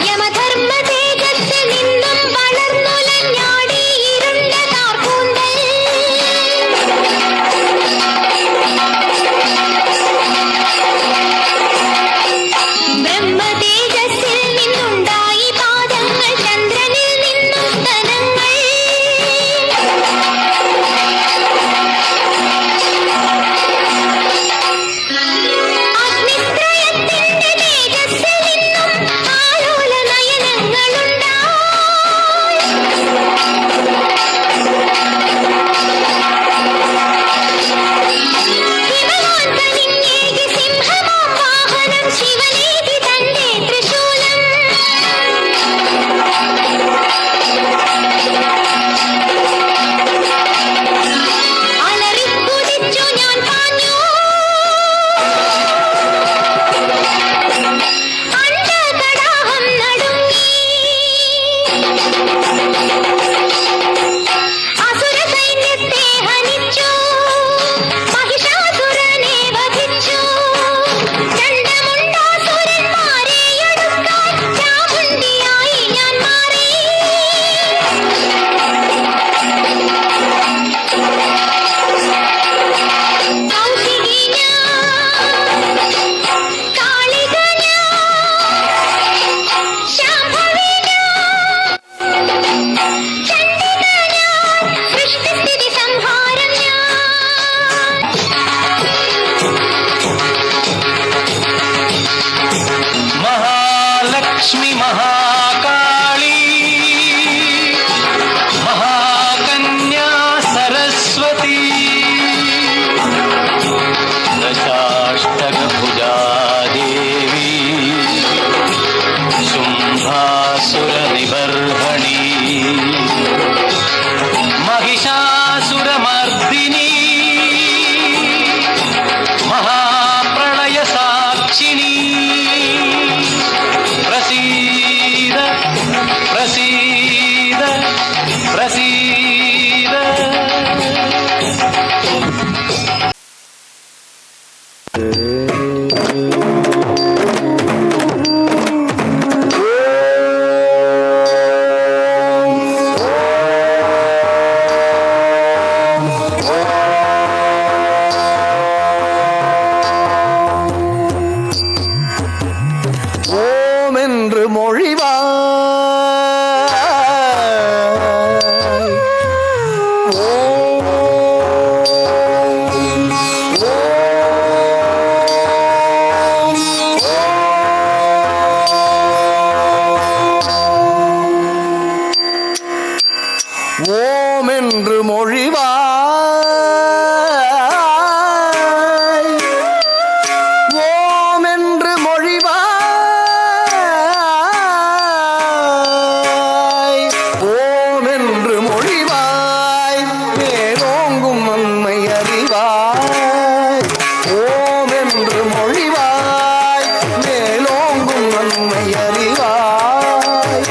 യമധർമ്മ തേജസ്സിൽ നിന്നും വളർന്നുലഞ്ഞാടി ഇരുണ്ട താർകൂന്തൽ ബ്രഹ്മ തേജസ്സിൽ നിന്നുണ്ടായി പാദങ്ങൾ ചന്ദ്രനിൽ നിന്നും സ്തനങ്ങൾ അഗ്നിത്രയത്തിന്റെ തേജസ്സിൽ നിന്നും ആലോല നയനങ്ങളുണ്ടായി ഹിമവാൻ കനിഞ്ഞേകി സിംഹമാം വാഹനം ശിവനേകി തന്റെ ത്രിശൂലം അലറിക്കുതിച്ചു ഞാൻ പാഞ്ഞു അണ്ഡകടാഹം നടുങ്ങി അസുര സൈന്യത്തെ ഹനിച്ചു മഹിഷാസുരനെ വധിച്ചു ചണ്ഡമുണ്ടാസുരന്മാരെ എടുക്കാൻ ചാമുണ്ടിയായി ഞാൻ മാറി കൗശികി ഞാൻ കാളിക ഞാൻ ശാംഭവി ഞാൻ ചണ്ഡി
ಹಸೀರ என்று மொழிவாய் ஓம் என்று மொழிவாய் ஓம் என்று மொழிவாய் ஓம் என்று மொழிவாய் மேலோங்கும் நன்மை அறிவாய் ஓம் என்று மொழிவாய் மேலோங்கும் நன்மை அறிவாய்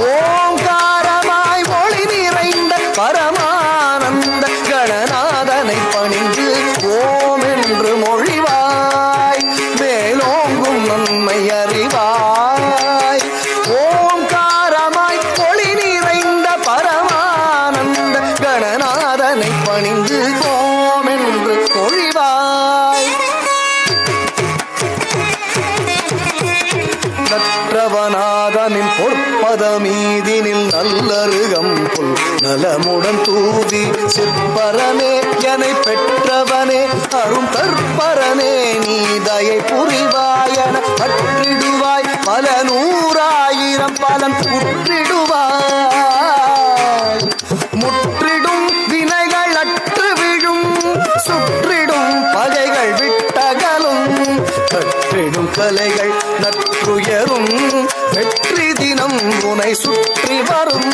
ஓங்காரமாய் ஒளி நிறைந்த பரமானந்த கணநாதனை பணிந்து ஓம் என்று மொழிவாய் மேலோங்கும் நன்மை அறிவாய் ஓங்காரமாய் ஒளி நிறைந்த பரமானந்த கணநாதனை பணிந்து ஓம் என்று மொழிவாய் நற்றவநாதனின் பொற்பதமீதினில் நல்லருகம் புல் நலமுடன் தூவி சிற்பரனே எனை பெற்றவனே அரும் கற்பரனே நீ தயை புரிவாயன பற்றிடுவாய் பல நூறாயிரம் பலன் உற்றிடுவாய் முற்றிடும் வினைகள் அற்று விழும் சுற்றிடும் பகைகள் விட்டகலும் கற்றிடும் கலைகள் நற்றுயரும் வெற்றி தினம் உனை சுற்றி வரும்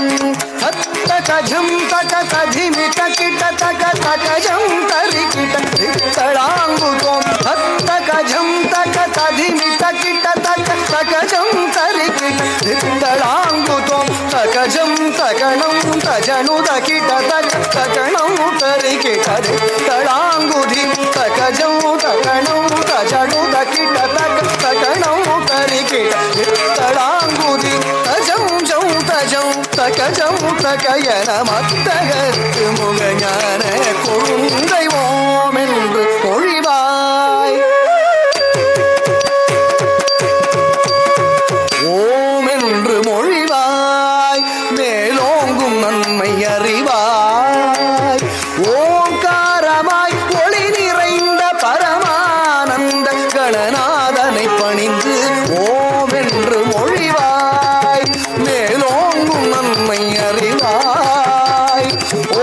தத்த கஜம் தக கதிமி தகிட்ட தக தகஜம் தரிக்கிட்ட தித்தளாங்குதோம் தத்த கஜம் தக கதிமி தகிட்ட தக தகஜம் தரிக்கிட்ட தித்தளாங்குதோம் தகஜம் தகணம் தஜனு தகிட்ட தக தகணம் தரிக்கிட்ட தித்தளாங்குதி தகஜம் தகணம் தஜனு தகிட்ட தக தகணம் தரிக்கிட்ட தித்தளாங்குதி தஜம் ஜம் தஜம் தகஜம் தகயன மத்தகத்து முகஞான கொழுந்தை ஓம் என்று மொழிவாய் ஓம் என்று மொழிவாய் மேலோங்கும் நன்மை அறிவாய் ஓங்காரமாய் ஒளி நிறைந்த பரமானந்த கணநாதனை பணிந்து ஓம் என்று மொழிவாய் மேலோங்கும் நன்மை அறிவாய்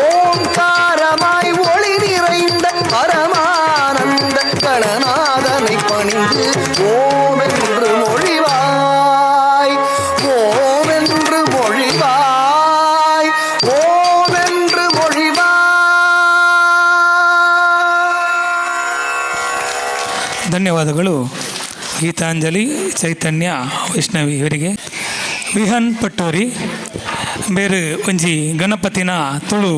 ஓங்காரமாய் ஒளி நிறைந்த பரமானந்த கணநாதனை பணிந்து ஓம் என்று மொழிவாய் ஓம் என்று மொழிவாய் ஓம் என்று ಮೊಳಿವಾಯ್
ಧನ್ಯವಾದಗಳು ಗೀತಾಂಜಲಿ ಚೈತನ್ಯ ವೈಷ್ಣವಿ ಇವರಿಗೆ ವಿಹನ್ ಪಟ್ಟೋರಿ ಬೇರೆ ಒಂಜಿ ಗಣಪತಿನ ತುಳು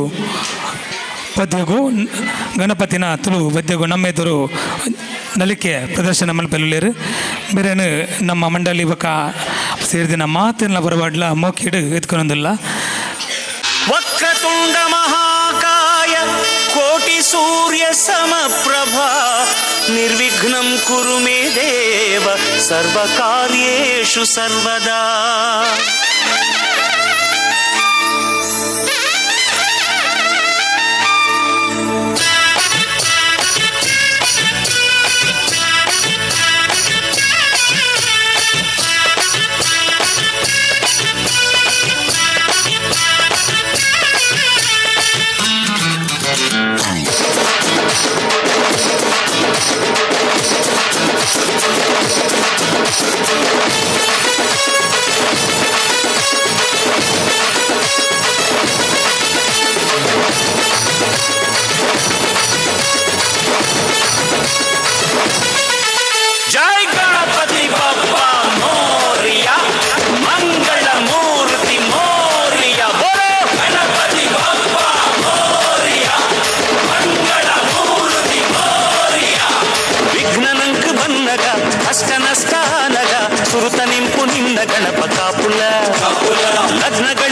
ಪದ್ಯಗೂ ಗಣಪತಿನ ತುಳು ಪದ್ಯಗೂ ನಮ್ಮೆದುರು ನಲಿಕೆ ಪ್ರದರ್ಶನ ಮಲ್ಪೆಲ್ಲರು ಬೇರೇನು ನಮ್ಮ ಮಂಡಳಿ ಬಕ ಸೇರಿದಿನ ಮಾತಿನ ಬರಬಾಡ್ಲ ಮೋಕಿಡು ಎತ್ಕೊಳೋದಿಲ್ಲ
ವಕ್ರತುಂಡ ಮಹಾಕಾಯ ಕೋಟಿ ಸೂರ್ಯ ಸಮಪ್ರಭಾ ನಿರ್ವಿಘ್ನಂ ಕುರು ಮೇ ದೇವ ಸರ್ವಕಾರ್ಯೇಷು ಸರ್ವದಾ.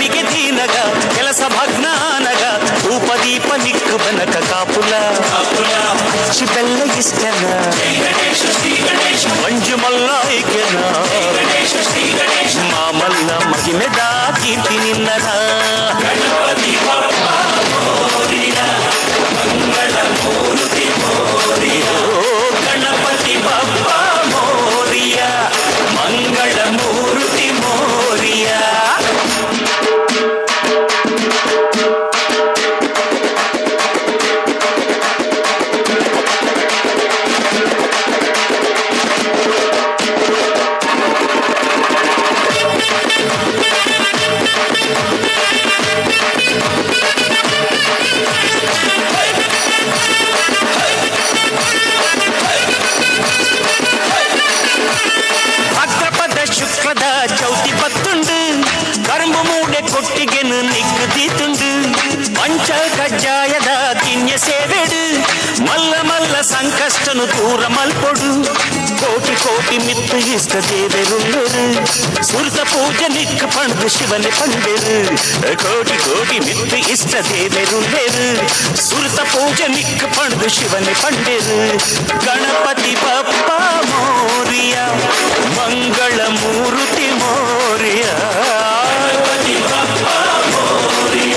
ಗಳಿಗೆ ದೀನಗ ಕೆಲಸ ಭಗ್ನಾನಗ ಧೂಪದೀಪ ನಿಕ್ಕು ಬನಕ ಕಾಪುಲ ಬೆಲ್ಲ ಇಷ್ಟನ ಮಂಜು ಮಲ್ಲಾಯ್ಕೆನ ಮಾಮಲ್ಲ ಮಗಿಮೆದ ಕೀರ್ತಿ ನಿನ್ನದ ಗಣಪತಿ ಬಪ್ಪ ಮೋರಿಯ ಮಂಗಳ ಮೂರ್ತಿ ಮೋರಿಯ. ಶುಕ್ರದ ಚೌತಿ ಪತ್ತುಂಡು ಕರುಂಬು ಮೂಡೆ ಕೊಟ್ಟಿಗೆನು ನಿಗ್ಗುದೀತುಂಡು ಪಂಚ ಕಜ್ಜಾಯದ ತಿನ್ಯ ಸೇವೆಡು ಮಲ್ಲ ಮಲ್ಲ ಸಂಕಷ್ಟನು ದೂರ ಮಲ್ಪೊಡು ಕೋಟಿ ಕೋಟಿ ಮಿತ್ತು ಇಷ್ಟ ದೇವೆರುಳ್ಳರು ಸುರ್ತ ಪೂಜೆ ನಿಕ್ಕು ಪಣದು ಶಿವನೆ ಪಂಡೆರು ಕೋಟಿ ಕೋಟಿ ಮಿತ್ತು ಇಷ್ಟ ದೇವೆರುಳ್ಳರು ಸುರ್ತ ಪೂಜೆ ನಿಕ್ಕು ಪಣದು ಶಿವನೆ ಪಂಡೆರು ಗಣಪತಿ ಬಪ್ಪ ಮೋರಿಯ ಮಂಗಳ ಮೂರ್ತಿ ಮೋರಿಯ. ಗಣಪತಿ ಬಪ್ಪ ಮೋರಿಯ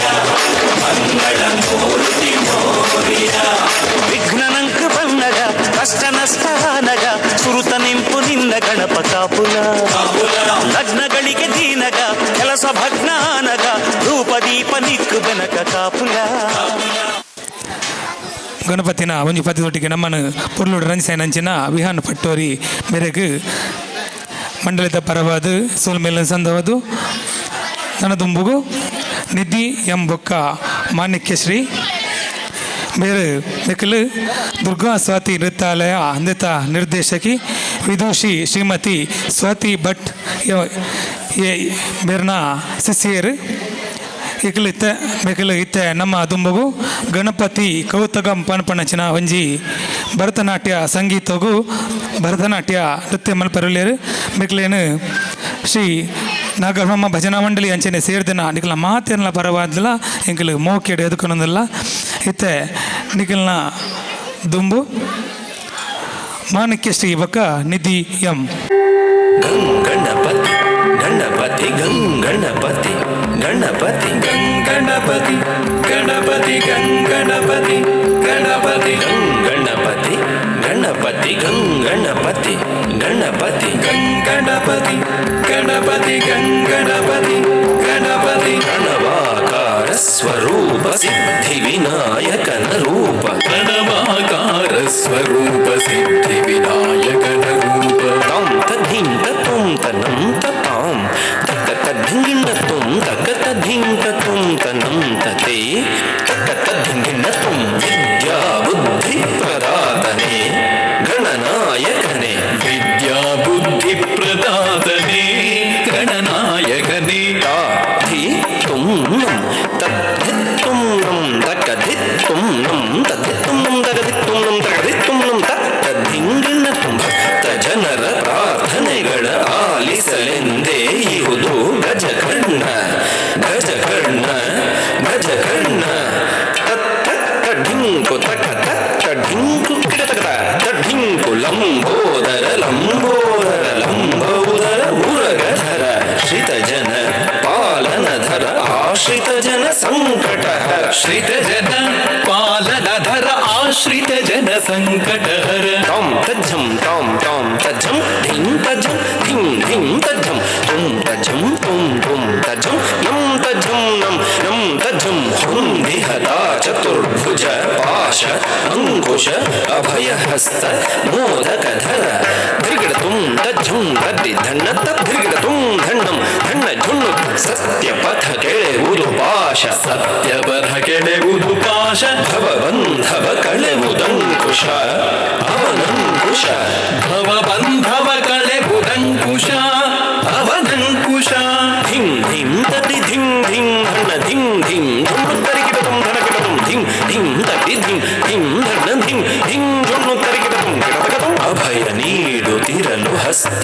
ಮಂಗಳ ಮೂರ್ತಿ ಮೋರಿಯ. ವಿಘ್ನನಂಕು ಬನ್ನಗ ಕಷ್ಟ ನಷ್ಟನಗ ಸುರುತ ನಿಂಪು ನಿನ್ನ ಗಣಪ ಕಾಪುಲ ಲಗ್ನಗಳಿಗೆ ದೀನಗ ಕೆಲಸ ಭಗ್ನಾನಗ ಧೂಪದೀಪ ನಿಕ್ಕು ಬೆನಕ ಕಾಪುಲ.
ಗಣಪತಿನ ಒಂಜಿ ಪದ್ಯದೊಟ್ಟಿಗೆ ನಮ್ಮನ್ನು ಪೊರ್ಲುಡು ರಂಜಿಸೈನಂಚಿನ ವಿಹಾನ್ ಪಟ್ಟೋರಿ ಮೇರೆಗೆ ಮಂಡಳಿತ ಪರವಾದ ಸೋಲ್ಮೇಲನ ಸಂದವದು ನನ್ನ ದುಂಬುಗು ನಿಧಿ ಎಂ ಬೊಕ್ಕ ಮಾಣಿಕ್ಯಶ್ರೀ ಬೇರೆ ಮೆಕ್ಕಲು ದುರ್ಗಾ ಸ್ವಾತಿ ನೃತ್ಯಾಲಯ ಅಂದಿತ ನಿರ್ದೇಶಕಿ ವಿದೂಷಿ ಶ್ರೀಮತಿ ಸ್ವಾತಿ ಭಟ್ ಬೇರ್ನ ಶಿಷ್ಯರು ಇಕ್ಲಿತ್ತ ಮೆಕ್ಕಲು ಇತ್ತೆ ನಮ್ಮ ದುಂಬಗು ಗಣಪತಿ ಕೌತಗಂ ಪಣಪಣಚಿನ ಒಂಜಿ ಭರತನಾಟ್ಯ ಸಂಗೀತಗೂ ಭರತನಾಟ್ಯ ನೃತ್ಯ ಮಲ್ಪರಲ್ಯರು ಮೆಕ್ಕಲೇನು ಶ್ರೀ ನಾಗಬ್ರಹ್ಮ ಭಜನಾ ಮಂಡಳಿ ಅಂಚನೆ ಸೇರಿದನ ನಿಖಲ ಮಾತೇನಲ್ಲ ಪರವಾದಲ್ಲ ಎಂಕಲು ಮೋಕೆಡು ಎದುಕೊನೊಂದಿಲ್ಲ ಇತ್ತೆ ನಿಖಲ್ನ ದುಂಬು ಮಾಣಿಕ್ಯಶ್ರೀ ಬಕ್ಕ ನಿಧಿ ಎಂ.
ಗಣಪತಿ ಗಣಪತಿ ಗಣಪತಿ ಗಣಪತಿ ಗಣಪತಿ ಗಣಪತಿ ಗಣಪತಿ ಗಣಪತಿ ಗಣಪತಿ ಗಣಪತಿ ಗಣಪತಿ ಗಣಪತಿ ಗಣಪತಿ ಗಣಪತಿ ಗಣಪತಿ ಗಣಪತಿ ಗಣವಾಕಾರ ಸ್ವರೂಪ ಸಿದ್ಧಿ ವಿನಾಯಕನ ರೂಪ ಗಣವಾಕಾರ ಸ್ವರೂಪ ಸಿದ್ಧಿ ವಿನಾಯಕನ ರೂಪ ತಾಂ ತದ್ಧಿಂತ ತುಂ ತನಂ ತತಾಂ ತಕ್ಕ ತದ್ಧಿಂಗಿನ ತುಂ ತಕ್ಕ ತದ್ಧಿಂತ ತುಂ ತನಂ ತತೆ ತಕ್ಕ ತದ್ಧಿಂಗಿನ ತುಂ ವಿದ್ಯಾ ಬುದ್ಧಿ ಪ್ರದಾತನೆ ಗಣನಾಯಕನೇ ವಿದ್ಯಾ ಬುದ್ಧಿ ಪ್ರದಾತನೆ ಗಣನಾಯಕನೇ ತಾಧಿ ತುಂ ನಂ ತದ್ಧಿ ತುಂ ನಂ ತಕ್ಕಧಿ ತುಂ ನಂ ತದ್ಧಿ ತುಂ ನಂ ತಗಧಿ ತುಂ ನಂ ತಗಧಿ ತುಂ ನಂ ತದ್ಧಿಂಗಿನ ತುಂ ಭಕ್ತ ಜನರ ಪ್ರಾರ್ಥನೆಗಳ ಆಲಿಸಲೆಂದೇ ಇಹುದು ಗಜಕರ್ಣ ಗಜಕರ್ಣ ಗಜಕರ್ಣ ತಡ್ಡಿಂಕು ತಕ್ಕ ತಡ್ಡಿಂಕು ಕಿಡತಕ ತಡ್ಡಿಂಕು ಲಂಬೋದರ ಲಂಬೋದರ ಲಂಬೋದರ ಉರಗಧರ ಶ್ರಿತ ಜನ ಪಾಲನಧರ ಆಶ್ರಿತ ಜನ ಸಂಕಟಹರ ಶ್ರಿತ ಜನ ಪಾಲನಧರ ಆಶ್ರಿತ ಜನ ಸಂಕಟಹರ ತಾಂ ತಜ್ಜಂ ತಾಂ ತಾಂ ತಜ್ಜಂ ಧಿಂ ತಜ್ಜಂ ಧಿಂ ಧಿಂ ತಜ್ಜಂ ತುಂ ತಜ್ಜಂ ತುಂ ತುಂ ತಜ್ಜಂ ನಂ ತಜ್ಜಂ ನಂ ನಂ ತಜ್ಜಂ ಹುಂ ದಿಹತಾ ಚತುರ್ಭುಜ ಪಾಶ ಅಂಕುಶ ಅಭಯಹಸ್ತ ಮೋದಕಧರ ಧಿರ್ಗಿಡತುಂ ತಜ್ಜಂ ತದ್ದಿ ಧಣ್ಣ ತದ್ಧಿರ್ಗಿಡತುಂ ಧಣ್ಣಂ ಧಣ್ಣ ಝುಣ್ಣು ಸತ್ಯಪಥ ಕೆಳೆವುದು ಪಾಶ ಸತ್ಯಪಥ ಕೆಳೆವುದು ಪಾಶ ಭವಬಂಧವ ಕಳೆವುದಂಕುಶ ಅವನಂಕುಶ ಭವಬಂಧವ ಕಳೆವುದಂಕುಶ ಅವನಂಕುಶ ಧಿಂ ಧಿಂ ತದ್ದಿ ಧಿಂ ಧಿಂ ಧಣ್ಣ ಧಿಂ ಧಿಂ ಝುಣ್ಣು ತರಿಗಿಡತುಂ ಧಣಗಿಡತುಂ ಧಿಂ ಧಿಂ ತದ್ದಿ ಧಿಂ ಧಿಂ ಧಣ್ಣ ಧಿಂ ಧಿಂ ಝುಣ್ಣು ತರಿಗಿಡತುಂ ಗಿಡತಗತುಂ ಅಭಯ ನೀಡುತ್ತಿರಲು ಹಸ್ತ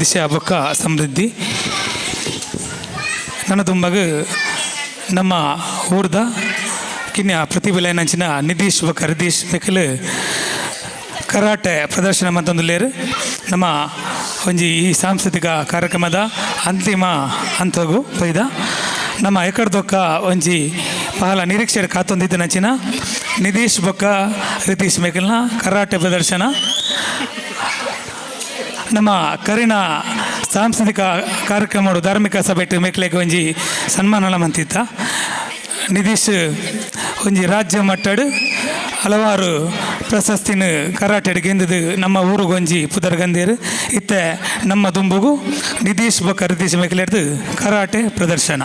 ದಿಶಾ ಬೊಕ್ಕ ಸಮೃದ್ಧಿ ನನ್ನ ತುಂಬಗ ನಮ್ಮ ಊರ್ದ ಕಿನ್ಯ ಪ್ರತಿಭೆಲೈನಂಚಿನ ನಿಧೀಶ್ ಬೊಕ್ಕ ಹರಿದೀಶ್ ಮಿಕ್ಕಲು ಕರಾಟೆ ಪ್ರದರ್ಶನ ಮಂತೊಂದುಲ್ಲೇರು ನಮ್ಮ ಒಂಜಿ ಈ ಸಾಂಸ್ಕೃತಿಕ ಕಾರ್ಯಕ್ರಮದ ಅಂತಿಮ ಹಂತಗೂ ಬೈದ ನಮ್ಮ ಎಕಡ್ದೊಕ್ಕ ಒಂಜಿ ಬಹಳ ನಿರೀಕ್ಷೆ ಕಾತೊಂದಿದ್ದು ನಂಚಿನ ನಿಧೀಶ್ ಬೊಕ್ಕ ರಿತೀಶ್ ಮೇಕಲ್ನ ಕರಾಟೆ ಪ್ರದರ್ಶನ ನಮ್ಮ ಕರಿಣ ಸಾಂಸ್ಕೃತಿಕ ಕಾರ್ಯಕ್ರಮ ಧಾರ್ಮಿಕ ಸಭೆ ಮೇಕ್ಲೆಗೆ ಒಂಜಿ ಸನ್ಮಾನ ಮಂತಿತ್ತ ನಿಧೀಶ್ ಒಂಜಿ ರಾಜ್ಯ ಮಟ್ಟಡು ಹಲವಾರು ಪ್ರಶಸ್ತಿನ ಕರಾಟೆಡ್ ಗೆಂದದು ನಮ್ಮ ಊರಿಗೆ ಒಂಜಿ ಪುದರ್ ಗಂದೇರು ಇತ್ತೆ ನಮ್ಮ ದುಂಬುಗು ನಿಧೀಶ್ ಬೊಕ್ಕ ರಿತೀಶ್ ಮೇಕ್ಲೆಡ್ದು ಕರಾಟೆ ಪ್ರದರ್ಶನ.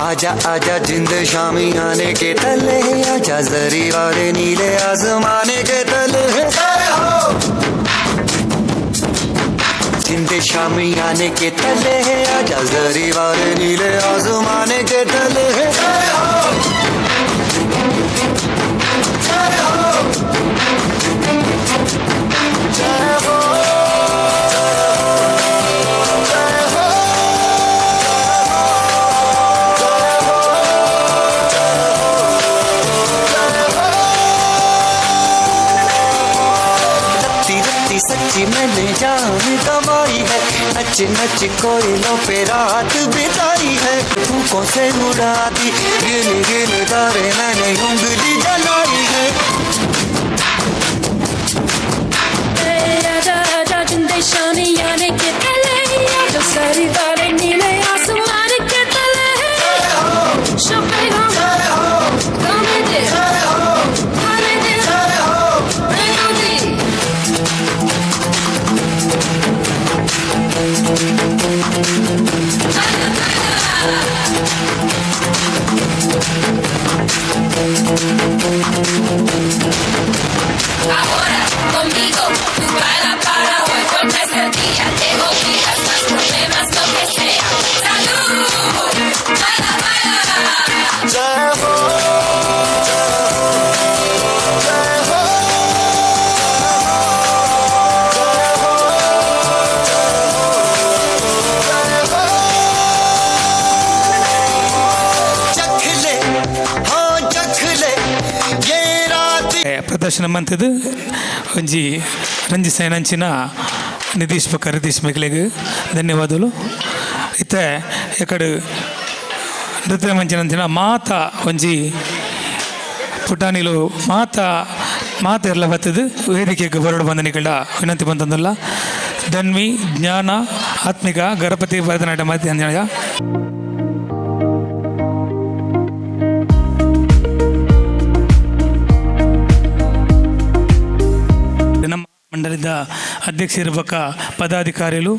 आजा आजा जिंद शामी आने के तले आजा जरी वाले नीले आसमाने के तले जिंद शामी आने के तले आजा जरी वाले नीले आसमाने के तले सच्ची मैंने जान गवाई है नच नच कोयलों पे रात बिताई है फूकों से उड़ा दी गिन गिन तारे मैंने उंगली जलाई है
आजा आजा जिंदे शामी आने के तले आजा सारी वाले नीले आसमान के तले शपे हम गाने दे खाने दे रेगोदी Ahora conmigo, tú baila para hoy porque es el día. Tengo vidas, más problemas, lo que sea. ¡Salud! ¡Baila, baila!
ಪ್ರದರ್ಶನ ಮಂತದ್ದು ಒಂಜಿ ರಂಜಿಸೇನಂಚಿನ ನಿಧೀಶ್ ಬೊಕ್ಕ ಹರಿದೀಶ್ ಮೇಕ್ಲೆಗೆ ಧನ್ಯವಾದಗಳು. ಇತ್ತೆ ಎಕಡೆ ನೃತ್ಯ ಮಂಚಿನಂಚಿನ ಮಾತ ಒಂಜಿ ಪುಟಾಣಿಲು ಮಾತ ಎಲ್ಲ ಬರ್ತದೆ ವೇದಿಕೆಗೆ ಹೊರಡು ಬಂದ ನಿಕಲ್ಡ ವಿನಂತಿ ಬಂತಂದಲ್ಲ ಧನ್ವಿ ಜ್ಞಾನ ಆತ್ಮಿಕ ಗಣಪತಿ ಭರತನಾಟ್ಯ ಮಾತಿ ಅಂಜನಯ ನಮ್ಮ ಮಂಡಲದ ಅಧ್ಯಕ್ಷರ ಬೊಕ್ಕ ಪದಾಧಿಕಾರಿಗಳು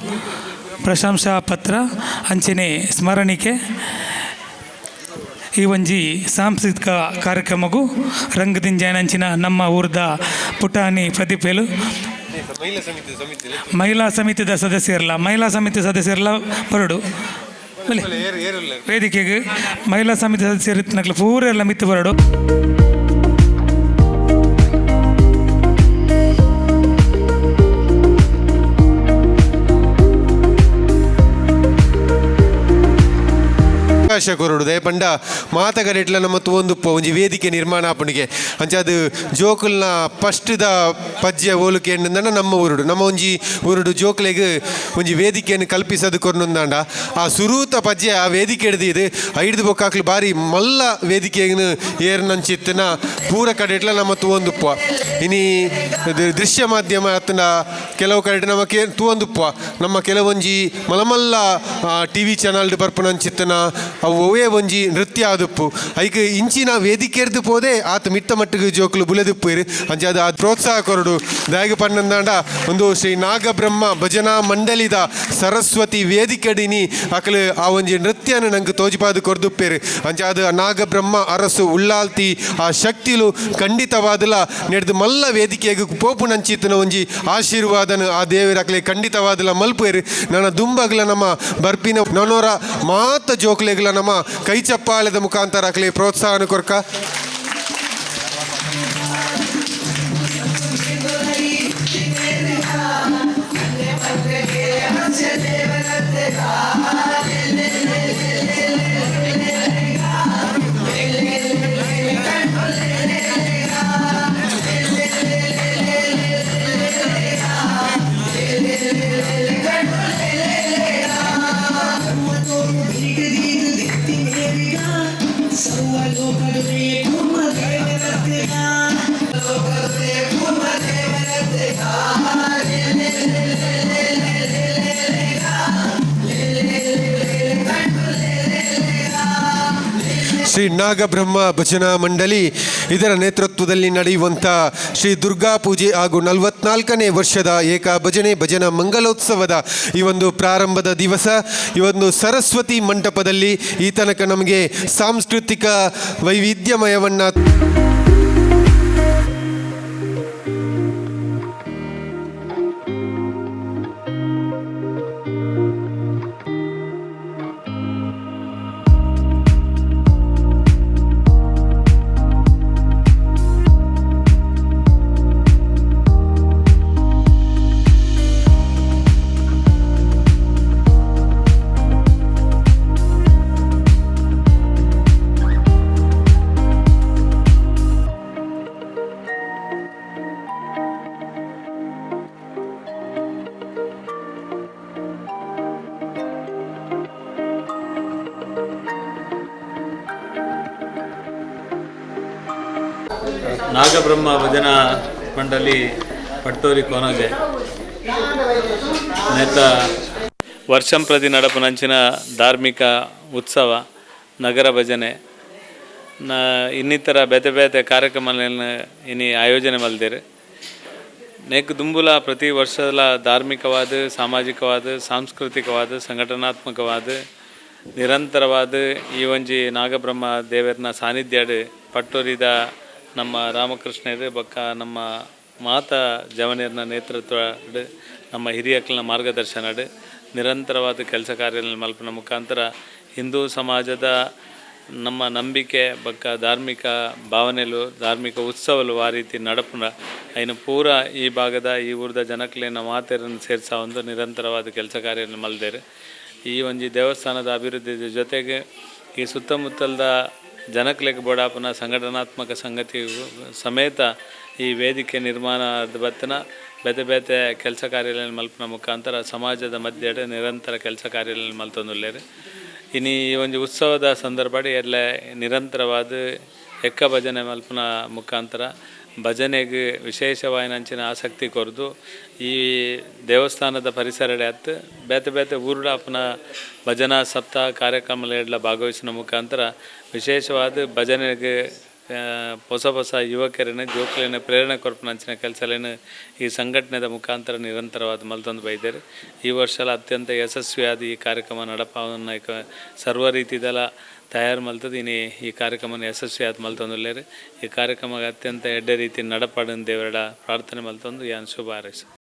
ಪ್ರಶಂಸಾ ಪತ್ರ ಅಂಚನೆ ಸ್ಮರಣಿಕೆ ಈ ಒಂಜಿ ಸಾಂಸ್ಕೃತಿಕ ಕಾರ್ಯಕ್ರಮಗೂ ರಂಗದಿಂಜಾಯನಂಚಿನ ನಮ್ಮ ಊರ್ದ ಪುಟಾಣಿ ಪ್ರತಿಭೆಲು ಮಹಿಳಾ ಸಮಿತಿದ ಸದಸ್ಯರಲ್ಲ ಬರಡು ವೇದಿಕೆಗೆ ಮಹಿಳಾ ಸಮಿತಿ ಸದಸ್ಯರು ಪೂರ ಎಲ್ಲ ಮಿತ್ತು ಬರಡು.
ಅವಕಾಶ ಕೊರಡು ದಯಪಂಡ ಮಾತಗರೆಟ್ಲ ನಮ್ಮ ಒಂದು ಒಂಜಿ ವೇದಿಕೆ ನಿರ್ಮಾಣ ಆಪಣಿಗೆ ಅಂಚ ಅದು ಜೋಕುಲ್ನ ಫಸ್ಟ್ದ ಪದ್ಯ ಓಲಿಕೆ ಎಂದಂಡ ನಮ್ಮ ಒಂಜಿ ಊರುಡು ಜೋಕ್ಲೆಗ್ ಒಂಜಿ ವೇದಿಕೆಯನ್ನು ಕಲ್ಪಿಸೋದು ಕೊರ್ನೊಂದಾಂಡ ಆ ಸುರೂತ ಪದ್ಯ ಆ ವೇದಿಕೆ ಹಿಡ್ದಿದ್ದು ಐಡ್ದು ಬೊಕ್ಕಾಕ್ಲು ಬಾರಿ ಮಲ್ಲ ವೇದಿಕೆಯನ್ನು ಏರ್ನಂಚಿತ್ತಿನ ಪೂರ ಕಡೆಟ್ಲ ನಮ್ಮ ತೂವೊಂದುಪ್ಪ ಇನಿ ದೃಶ್ಯ ಮಾಧ್ಯಮ ಅತ್ತನ ಕೆಲವು ಕಡೆ ನಮಗೆ ತೂವೊಂದುಪ್ಪ ನಮ್ಮ ಕೆಲವೊಂಜಿ ಮಲಮಲ್ಲ ಟಿ ವಿ ಚಾನಲ್ಡ್ ಬರ್ಪುನಂಚಿತ್ತನ ಅವೇ ಒಂಜಿ ನೃತ್ಯ ಆದುಪ್ಪು ಐಕ್ ಇಂಚಿನ ವೇದಿಕೆರ್ದು ಪೋದೆ ಆತ ಮಿತ್ತ ಮಟ್ಟಿಗೆ ಜೋಕುಲು ಬುಲೆದುಪ್ಪುರು ಅಂಚಾದ ಆ ಪ್ರೋತ್ಸಾಹ ಕೊರಡು ದಾಯಗ ಪನ್ನಂದಾಂಡ ಒಂದು ಶ್ರೀ ನಾಗಬ್ರಹ್ಮ ಭಜನಾ ಮಂಡಳಿದ ಸರಸ್ವತಿ ವೇದಿಕೆಡಿನಿ ಅಕಲು ಆ ಒಂಜಿ ನೃತ್ಯನ ನಂಗೆ ತೋಜಿಪಾದು ಕೊರ್ದುಪ್ಪೇರು ಅಂಚಾದ ನಾಗಬ್ರಹ್ಮ ಅರಸು ಉಳ್ಳಾಲ್ತಿ ಆ ಶಕ್ತಿಲು ಖಂಡಿತವಾದಲ ನೆಡ್ದು ಮಲ್ಲ ವೇದಿಕೆಗೆ ಪೋಪು ನಂಚಿತನ ಒಂಜಿ ಆಶೀರ್ವಾದನ ಆ ದೇವರಕ್ಲೆ ಖಂಡಿತವಾದಲ ಮಲ್ಪೇರು ನನ್ನ ದುಂಬಗ್ಲ ನಮ್ಮ ಬರ್ಪಿನ ನೊನೋರ ಮಾತ ಜೋಕ್ಲೆಗ್ಲ ನಮ್ಮ ಕೈ ಚಪ್ಪಾಳದ ಮುಖಾಂತರ ಅಕ್ಲೆ ಪ್ರೋತ್ಸಾಹನ ಕೊರ್ಕ ಶ್ರೀ ನಾಗಬ್ರಹ್ಮ ಭಜನಾ ಮಂಡಳಿ ಇದರ ನೇತೃತ್ವದಲ್ಲಿ ನಡೆಯುವಂಥ ಶ್ರೀ ದುರ್ಗಾ ಪೂಜೆ ಹಾಗೂ 44ನೇ ವರ್ಷದ ಏಕ ಭಜನಾ ಮಂಗಲೋತ್ಸವದ ಈ ಒಂದು ಪ್ರಾರಂಭದ ದಿವಸ ಈ ಒಂದು ಸರಸ್ವತಿ ಮಂಟಪದಲ್ಲಿ ಈ ತನಕ ನಮಗೆ ಸಾಂಸ್ಕೃತಿಕ ವೈವಿಧ್ಯಮಯವನ್ನು
ನಾಗಬ್ರಹ್ಮ ಭಜನಾ ಮಂಡಳಿ ಪಟ್ಟೂರಿ ಕೋನಜೆ ನೇತ ವರ್ಷಂ ಪ್ರತಿ ನಡಪುನಂಚಿನ ಧಾರ್ಮಿಕ ಉತ್ಸವ ನಗರ ಭಜನೆ ಇನ್ನಿತರ ಬೇತೆ ಬೇತೆ ಕಾರ್ಯಕ್ರಮಗಳನ್ನು ಇನಿ ಆಯೋಜನೆ ಮಲ್ದಿರು ನೇಕ್ ದುಂಬುಲ ಪ್ರತಿ ವರ್ಷದ ಧಾರ್ಮಿಕವಾದ ಸಾಮಾಜಿಕವಾದ ಸಾಂಸ್ಕೃತಿಕವಾದ ಸಂಘಟನಾತ್ಮಕವಾದ ನಿರಂತರವಾದ ಈ ಒಂಜಿ ನಾಗಬ್ರಹ್ಮ ದೇವರನ ಸಾನ್ನಿಧ್ಯ ಪಟ್ಟೂರಿದ ನಮ್ಮ ರಾಮಕೃಷ್ಣರು ಬಕ್ಕ ನಮ್ಮ ಮಾತಾ ಜವನಿಯರ್ನ ನೇತೃತ್ವ ನಮ್ಮ ಹಿರಿಯಕ್ಕಳ ಮಾರ್ಗದರ್ಶನ ನಿರಂತರವಾದ ಕೆಲಸ ಕಾರ್ಯಗಳನ್ನು ಮಲ್ಪನ ಮುಖಾಂತರ ಹಿಂದೂ ಸಮಾಜದ ನಮ್ಮ ನಂಬಿಕೆ ಬಕ್ಕ ಧಾರ್ಮಿಕ ಭಾವನೆಲು ಧಾರ್ಮಿಕ ಉತ್ಸವಲು ಆ ರೀತಿ ನಡಪುನ ಇನ್ನು ಪೂರ ಈ ಭಾಗದ ಈ ಊರದ ಜನಕ್ಲಿನ ಮಾತೆರನ್ನು ಸೇರಿಸ ಒಂದು ನಿರಂತರವಾದ ಕೆಲಸ ಕಾರ್ಯಗಳನ್ನು ಮಲ್ದೇರು ಈ ಒಂಜಿ ದೇವಸ್ಥಾನದ ಅಭಿವೃದ್ಧಿ ಜೊತೆಗೆ ಈ ಸುತ್ತಮುತ್ತಲದ ಜನಕ್ಲೆಗ್ ಬೋಡಾಪನ ಸಂಘಟನಾತ್ಮಕ ಸಂಗತಿ ಸಮೇತ ಈ ವೇದಿಕೆ ನಿರ್ಮಾಣದ ಬತ್ತನ ಬೇತೆ ಬೇತೆ ಕೆಲಸ ಕಾರ್ಯಗಳನ್ನು ಮಲ್ಪನ ಮುಖಾಂತರ ಸಮಾಜದ ಮಧ್ಯೆ ನಿರಂತರ ಕೆಲಸ ಕಾರ್ಯಗಳನ್ನು ಮಲ್ತೊಂದುಲ್ಲೇರು ಇನ್ನು ಈ ಒಂದು ಉತ್ಸವದ ಸಂದರ್ಭ ಎಲ್ಲ ನಿರಂತರವಾದ ಎಕ್ಕ ಭಜನೆ ಮಲ್ಪನ ಮುಖಾಂತರ ಭಜನೆಗೆ ವಿಶೇಷವಾಯಿನಂಚಿನ ಆಸಕ್ತಿ ಕೊರದು ಈ ದೇವಸ್ಥಾನದ ಪರಿಸರಡೆ ಹತ್ತು ಬೇತೆ ಬೇತೆ ಊರುಡಾಪನ ಭಜನಾ ಸಪ್ತಾಹ ಕಾರ್ಯಕ್ರಮಗಳ ಭಾಗವಹಿಸಿನ ಮುಖಾಂತರ ವಿಶೇಷವಾದ ಭಜನೆಗೆ ಹೊಸ ಹೊಸ ಯುವಕರನ್ನು ಜೋಕ್ಲಿನ ಪ್ರೇರಣೆ ಕೊರಪನಂಚಿನ ಕೆಲಸಲೇನು ಈ ಸಂಘಟನೆದ ಮುಖಾಂತರ ನಿರಂತರವಾದ ಮಲ್ತೊಂದು ಬೈದೇರು ಈ ವರ್ಷ ಅತ್ಯಂತ ಯಶಸ್ವಿಯಾದ ಈ ಕಾರ್ಯಕ್ರಮ ನಡಪವನ್ನು ಸರ್ವ ರೀತಿದೆಲ್ಲ ತಯಾರು ಮಲ್ತದ್ದು ಇನ್ನು ಈ ಕಾರ್ಯಕ್ರಮ ಯಶಸ್ವಿಯಾದ ಮಲ್ತೊಂದುಲ್ಲೇರು ಈ ಕಾರ್ಯಕ್ರಮ ಅತ್ಯಂತ ಎಡ್ಡೆ ರೀತಿ ನಡಪಾಡನ್ ದೇವರ ಪ್ರಾರ್ಥನೆ ಮಲ್ತೊಂದು ಯಾನ್ ಶುಭ ಹಾರೈಸ